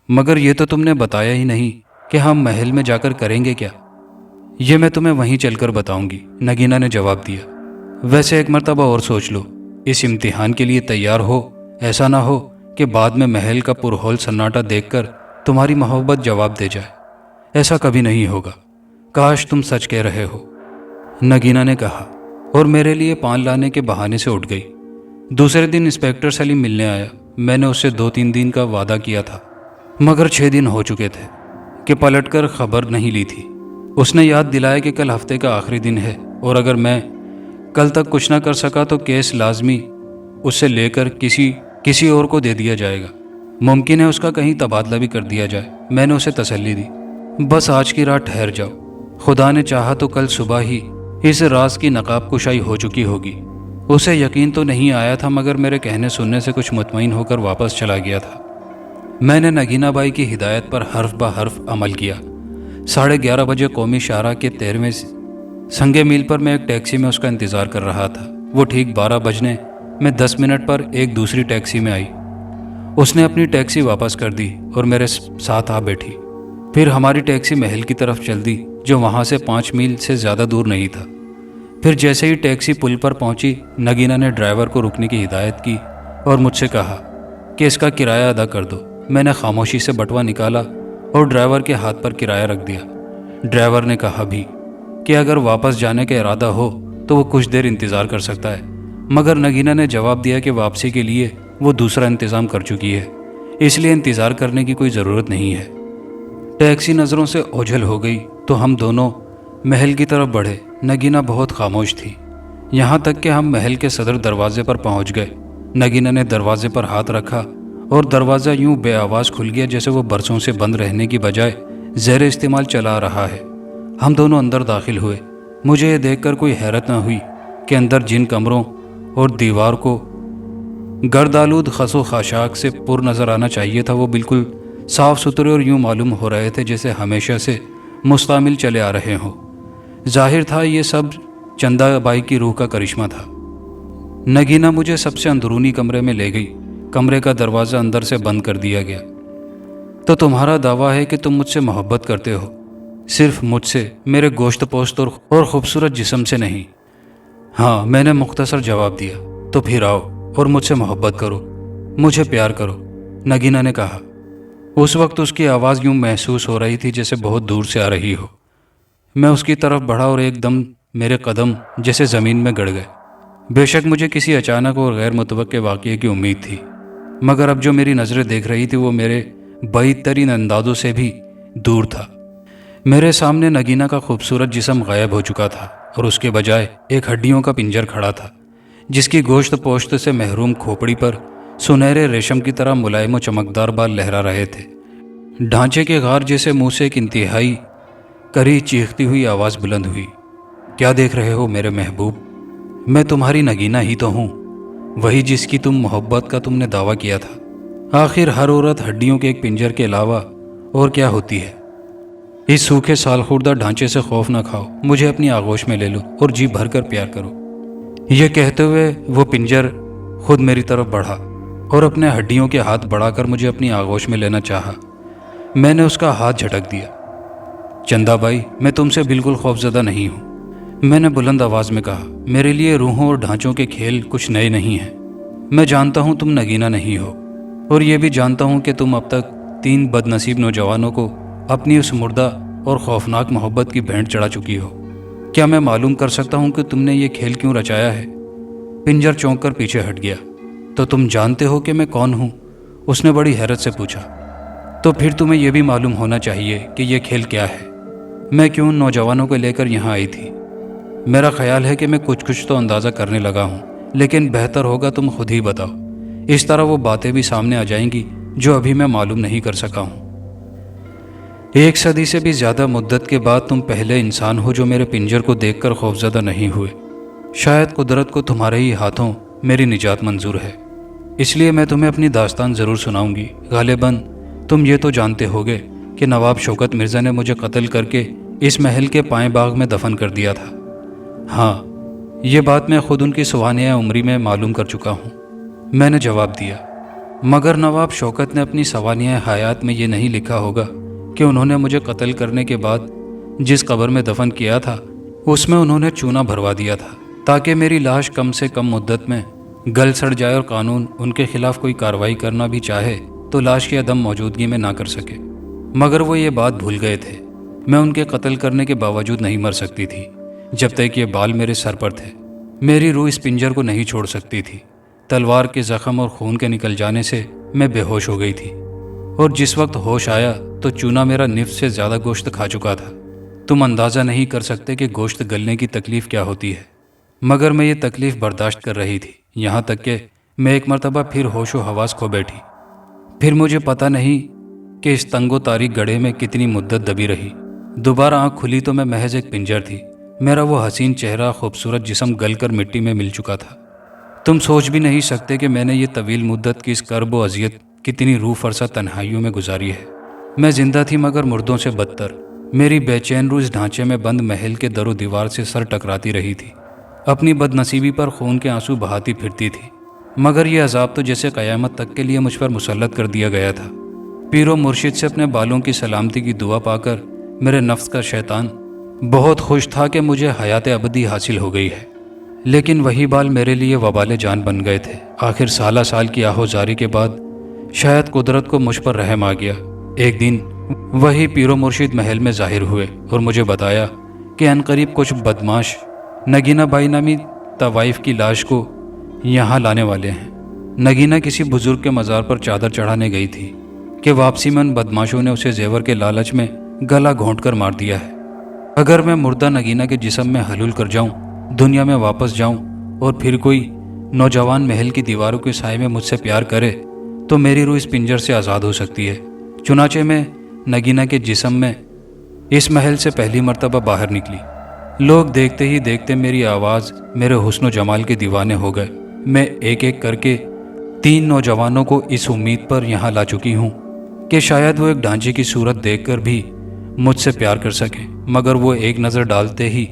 مگر یہ تو تم نے بتایا ہی نہیں کہ ہم محل میں جا کر کریں گے کیا؟ یہ میں تمہیں وہیں چل کر بتاؤں گی، نگینہ نے جواب دیا۔ ویسے ایک مرتبہ اور سوچ لو، اس امتحان کے لیے تیار ہو، ایسا نہ ہو کہ بعد میں محل کا پرہول سناٹا دیکھ کر تمہاری محبت جواب دے جائے۔ ایسا کبھی نہیں ہوگا، کاش تم سچ کہہ رہے ہو، نگینہ نے کہا، اور میرے لیے پان لانے کے بہانے سے اٹھ گئی۔ دوسرے دن انسپیکٹر سلیم ملنے آیا۔ میں نے اس سے 2-3 دن کا وعدہ کیا تھا، مگر 6 دن ہو چکے تھے کہ پلٹ کر خبر نہیں لی تھی۔ اس نے یاد دلایا کہ کل ہفتے کا آخری دن ہے اور اگر میں کل تک کچھ نہ کر سکا تو کیس لازمی اس سے لے کر کسی اور کو دے دیا جائے گا۔ ممکن ہے اس کا کہیں تبادلہ بھی کر دیا جائے۔ میں نے اسے تسلی دی، بس آج کی رات ٹھہر جاؤ، خدا نے چاہا تو کل صبح ہی اس راز کی نقاب کشائی ہو چکی ہوگی۔ اسے یقین تو نہیں آیا تھا، مگر میرے کہنے سننے سے کچھ مطمئن ہو کر واپس چلا گیا تھا۔ میں نے نگینہ بائی کی ہدایت پر حرف بہ حرف عمل کیا۔ 11:30 بجے قومی شاہراہ کے 13ویں سنگے میل پر میں ایک ٹیکسی میں اس کا انتظار کر رہا تھا۔ وہ ٹھیک 12 بجنے میں 10 منٹ پر ایک دوسری ٹیکسی میں آئی۔ اس نے اپنی ٹیکسی واپس کر دی اور میرے ساتھ آ بیٹھی۔ پھر ہماری ٹیکسی محل کی طرف چل دی، جو وہاں سے 5 میل سے زیادہ دور نہیں تھا۔ پھر جیسے ہی ٹیکسی پل پر پہنچی، نگینہ نے ڈرائیور کو رکنے کی ہدایت کی اور مجھ سے کہا کہ اس کا کرایہ ادا کر دو۔ میں نے خاموشی سے بٹوا نکالا اور ڈرائیور کے ہاتھ پر کرایہ رکھ دیا۔ ڈرائیور نے کہا بھی کہ اگر واپس جانے کا ارادہ ہو تو وہ کچھ دیر انتظار کر سکتا ہے، مگر نگینہ نے جواب دیا کہ واپسی کے لیے وہ دوسرا انتظام کر چکی ہے، اس لیے انتظار کرنے کی کوئی ضرورت نہیں ہے۔ ٹیکسی نظروں سے اوجھل ہو گئی تو ہم دونوں محل کی طرف بڑھے۔ نگینہ بہت خاموش تھی، یہاں تک کہ ہم محل کے صدر دروازے پر پہنچ گئے۔ نگینہ نے دروازے پر ہاتھ رکھا اور دروازہ یوں بے آواز کھل گیا جیسے وہ برسوں سے بند رہنے کی بجائے زیر استعمال چلا رہا ہے۔ ہم دونوں اندر داخل ہوئے۔ مجھے یہ دیکھ کر کوئی حیرت نہ ہوئی کہ اندر جن کمروں اور دیوار کو گردآلود خس و خاشاک سے پر نظر آنا چاہیے تھا، وہ بالکل صاف ستھرے اور یوں معلوم ہو رہے تھے جیسے ہمیشہ سے مستعمل چلے آ رہے ہوں۔ ظاہر تھا یہ سب چندہ بائی کی روح کا کرشمہ تھا۔ نگینہ مجھے سب سے اندرونی کمرے میں لے گئی۔ کمرے کا دروازہ اندر سے بند کر دیا گیا۔ تو تمہارا دعویٰ ہے کہ تم مجھ سے محبت کرتے ہو؟ صرف مجھ سے، میرے گوشت پوست اور خوبصورت جسم سے نہیں؟ ہاں، میں نے مختصر جواب دیا۔ تو پھر آؤ اور مجھ سے محبت کرو، مجھے پیار کرو، نگینہ نے کہا۔ اس وقت اس کی آواز یوں محسوس ہو رہی تھی جیسے بہت دور سے آ رہی ہو۔ میں اس کی طرف بڑھا اور ایک دم میرے قدم جیسے زمین میں گڑ گئے۔ بے شک مجھے کسی اچانک اور غیر متوقع واقعے کی امید تھی، مگر اب جو میری نظریں دیکھ رہی تھی وہ میرے بعید ترین اندازوں سے بھی دور تھا۔ میرے سامنے نگینہ کا خوبصورت جسم غائب ہو چکا تھا اور اس کے بجائے ایک ہڈیوں کا پنجر کھڑا تھا، جس کی گوشت پوشت سے محروم کھوپڑی پر سنہرے ریشم کی طرح ملائم و چمکدار بال لہرا رہے تھے۔ ڈھانچے کے غار جیسے منہ سے ایک انتہائی کری چیختی ہوئی آواز بلند ہوئی، کیا دیکھ رہے ہو میرے محبوب؟ میں تمہاری نگینہ ہی تو ہوں، وہی جس کی تم محبت کا تم نے دعویٰ کیا تھا۔ آخر ہر عورت ہڈیوں کے ایک پنجر کے علاوہ اور کیا ہوتی ہے؟ اس سوکھے سال خوردہ ڈھانچے سے خوف نہ کھاؤ، مجھے اپنی آغوش میں لے لو اور جی بھر کر پیار کرو۔ یہ کہتے ہوئے وہ پنجر خود میری طرف بڑھا اور اپنے ہڈیوں کے ہاتھ بڑھا کر مجھے اپنی آغوش میں لینا چاہا۔ میں نے اس کا ہاتھ جھٹک دیا۔ چندہ بائی، میں تم سے بالکل خوفزدہ نہیں ہوں، میں نے بلند آواز میں کہا۔ میرے لیے روحوں اور ڈھانچوں کے کھیل کچھ نئے نہیں ہیں۔ میں جانتا ہوں تم نگینہ نہیں ہو، اور یہ بھی جانتا ہوں کہ تم اب تک 3 بد نصیب نوجوانوں کو اپنی اس مردہ اور خوفناک محبت کی بھینٹ چڑھا چکی ہو۔ کیا میں معلوم کر سکتا ہوں کہ تم نے یہ کھیل کیوں رچایا ہے؟ پنجر چونک کر پیچھے ہٹ گیا۔ تو تم جانتے ہو کہ میں کون ہوں؟ اس نے بڑی حیرت سے پوچھا۔ تو پھر تمہیں یہ بھی معلوم ہونا چاہیے کہ یہ کھیل کیا ہے، میں کیوں ان نوجوانوں کو لے کر یہاں آئی تھی۔ میرا خیال ہے کہ میں کچھ تو اندازہ کرنے لگا ہوں، لیکن بہتر ہوگا تم خود ہی بتاؤ، اس طرح وہ باتیں بھی سامنے آ جائیں گی جو ابھی میں معلوم نہیں کر سکا ہوں۔ 1 صدی سے بھی زیادہ مدت کے بعد تم پہلے انسان ہو جو میرے پنجر کو دیکھ کر خوفزدہ نہیں ہوئے۔ شاید قدرت کو تمہارے ہی ہاتھوں میری نجات منظور ہے، اس لیے میں تمہیں اپنی داستان ضرور سناؤں گی۔ غالباً تم یہ تو جانتے ہوگے کہ نواب شوکت مرزا نے مجھے قتل کر کے اس محل کے پائیں باغ میں دفن کر دیا تھا۔ ہاں، یہ بات میں خود ان کی سوانح عمری میں معلوم کر چکا ہوں، میں نے جواب دیا۔ مگر نواب شوکت نے اپنی سوانح حیات میں یہ نہیں لکھا ہوگا کہ انہوں نے مجھے قتل کرنے کے بعد جس قبر میں دفن کیا تھا اس میں انہوں نے چونا بھروا دیا تھا تاکہ میری لاش کم سے کم مدت میں گل سڑ جائے اور قانون ان کے خلاف کوئی کارروائی کرنا بھی چاہے تو لاش کی عدم موجودگی میں نہ کر سکے۔ مگر وہ یہ بات بھول گئے تھے، میں ان کے قتل کرنے کے باوجود نہیں مر سکتی تھی جب تک یہ بال میرے سر پر تھے۔ میری روح اس پنجر کو نہیں چھوڑ سکتی تھی تلوار کے زخم اور خون کے نکل جانے سے میں بے ہوش ہو گئی تھی، اور جس وقت ہوش آیا تو چونا میرا نصف سے زیادہ گوشت کھا چکا تھا۔ تم اندازہ نہیں کر سکتے کہ گوشت گلنے کی تکلیف کیا ہوتی ہے، مگر میں یہ تکلیف برداشت کر رہی تھی، یہاں تک کہ میں ایک مرتبہ پھر ہوش و حواس کھو بیٹھی۔ پھر مجھے پتہ نہیں کہ اس تنگ و تاریک گڑھے میں کتنی مدت دبی رہی۔ دوبارہ آنکھ کھلی تو میں محض ایک پنجر تھی۔ میرا وہ حسین چہرہ، خوبصورت جسم گل کر مٹی میں مل چکا تھا۔ تم سوچ بھی نہیں سکتے کہ میں نے یہ طویل مدت کی اس کرب و اذیت کتنی روح فرسا تنہائیوں میں گزاری ہے۔ میں زندہ تھی مگر مردوں سے بدتر۔ میری بے چین روح اس ڈھانچے میں بند محل کے در و دیوار سے سر ٹکراتی رہی تھی، اپنی بد نصیبی پر خون کے آنسو بہاتی پھرتی تھی، مگر یہ عذاب تو جیسے قیامت تک کے لیے مجھ پر مسلط کر دیا گیا تھا۔ پیر و مرشد سے اپنے بالوں کی سلامتی کی دعا پا کر میرے نفس کا شیطان بہت خوش تھا کہ مجھے حیات ابدی حاصل ہو گئی ہے، لیکن وہی بال میرے لیے وبال جان بن گئے تھے۔ آخر سالہ سال کی آہوزاری کے بعد شاید قدرت کو مجھ پر رحم آ گیا۔ ایک دن وہی پیر و مرشد محل میں ظاہر ہوئے اور مجھے بتایا کہ عنقریب کچھ بدماش نگینہ بائی نامی طوائف کی لاش کو یہاں لانے والے ہیں۔ نگینہ کسی بزرگ کے مزار پر چادر چڑھانے گئی تھی کہ واپسی میں ان بدماشوں نے اسے زیور کے لالچ میں گلا گھونٹ کر مار دیا ہے۔ اگر میں مردہ نگینہ کے جسم میں حلول کر جاؤں، دنیا میں واپس جاؤں اور پھر کوئی نوجوان محل کی دیواروں کے سائے میں مجھ سے پیار کرے تو میری روح اس پنجر سے آزاد ہو سکتی ہے۔ چنانچہ میں نگینہ کے جسم میں اس محل سے پہلی مرتبہ باہر نکلی۔ لوگ دیکھتے ہی دیکھتے میری آواز، میرے حسن و جمال کے دیوانے ہو گئے۔ میں ایک ایک کر کے 3 نوجوانوں کو اس امید پر یہاں لا چکی ہوں کہ شاید وہ ایک ڈھانچے کی صورت دیکھ کر بھی مجھ سے پیار کر سکیں، مگر وہ ایک نظر ڈالتے ہی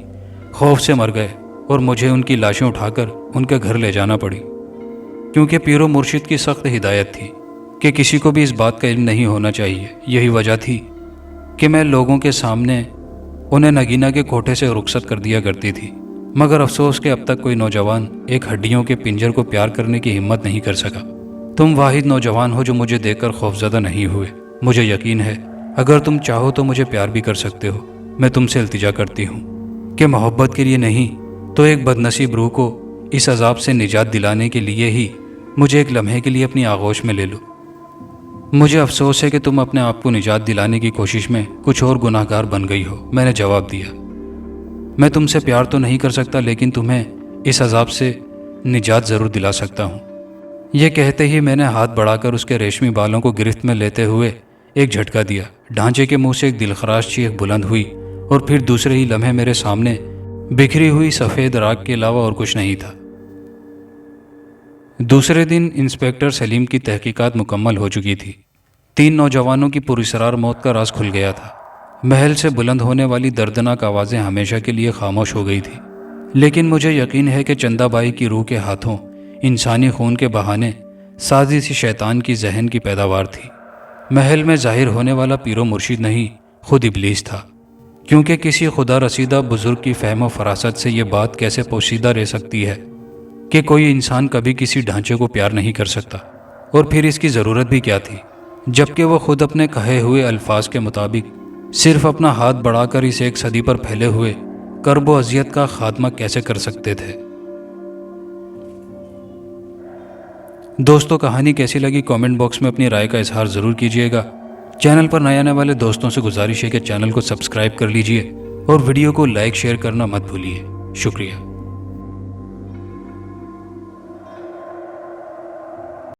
خوف سے مر گئے اور مجھے ان کی لاشیں اٹھا کر ان کے گھر لے جانا پڑی، کیونکہ پیر و مرشد کی سخت ہدایت تھی کہ کسی کو بھی اس بات کا علم نہیں ہونا چاہیے۔ یہی وجہ تھی کہ میں لوگوں کے سامنے انہیں نگینہ کے کوٹھے سے رخصت کر دیا کرتی تھی، مگر افسوس کہ اب تک کوئی نوجوان ایک ہڈیوں کے پنجر کو پیار کرنے کی ہمت نہیں کر سکا۔ تم واحد نوجوان ہو جو مجھے دیکھ کر خوفزدہ نہیں ہوئے۔ مجھے یقین ہے اگر تم چاہو تو مجھے پیار بھی کر سکتے ہو۔ میں تم سے التجا کرتی ہوں کہ محبت کے لیے نہیں تو ایک بد نصیب روح کو اس عذاب سے نجات دلانے کے لیے ہی مجھے ایک لمحے کے لیے اپنی آغوش میں لے لو۔ مجھے افسوس ہے کہ تم اپنے آپ کو نجات دلانے کی کوشش میں کچھ اور گناہ گار بن گئی ہو۔ میں نے جواب دیا، میں تم سے پیار تو نہیں کر سکتا، لیکن تمہیں اس عذاب سے نجات ضرور دلا سکتا ہوں۔ یہ کہتے ہی میں نے ہاتھ بڑھا کر اس کے ریشمی بالوں کو گرفت میں لیتے ہوئے ایک جھٹکا دیا۔ ڈھانچے کے منہ سے ایک دلخراش چیخ بلند ہوئی اور پھر دوسرے ہی لمحے میرے سامنے بکھری ہوئی سفید راکھ کے علاوہ اور کچھ نہیں تھا۔ دوسرے دن انسپکٹر سلیم کی تحقیقات مکمل ہو چکی تھی۔ 3 نوجوانوں کی پراسرار موت کا راز کھل گیا تھا۔ محل سے بلند ہونے والی دردناک آوازیں ہمیشہ کے لیے خاموش ہو گئی تھی، لیکن مجھے یقین ہے کہ چندہ بائی کی روح کے ہاتھوں انسانی خون کے بہانے سازی شیطان کی ذہن کی پیداوار تھی۔ محل میں ظاہر ہونے والا پیر و مرشد نہیں، خود ابلیس تھا، کیونکہ کسی خدا رسیدہ بزرگ کی فہم و فراست سے یہ بات کیسے پوشیدہ رہ سکتی ہے کہ کوئی انسان کبھی کسی ڈھانچے کو پیار نہیں کر سکتا، اور پھر اس کی ضرورت بھی کیا تھی، جبکہ وہ خود اپنے کہے ہوئے الفاظ کے مطابق صرف اپنا ہاتھ بڑھا کر اس ایک صدی پر پھیلے ہوئے کرب و اذیت کا خاتمہ کیسے کر سکتے تھے۔ دوستو، کہانی کیسی لگی کامنٹ باکس میں اپنی رائے کا اظہار ضرور کیجیے گا۔ چینل پر نئے آنے والے دوستوں سے گزارش ہے کہ چینل کو سبسکرائب کر لیجیے اور ویڈیو کو لائک شیئر کرنا مت بھولیے۔ شکریہ۔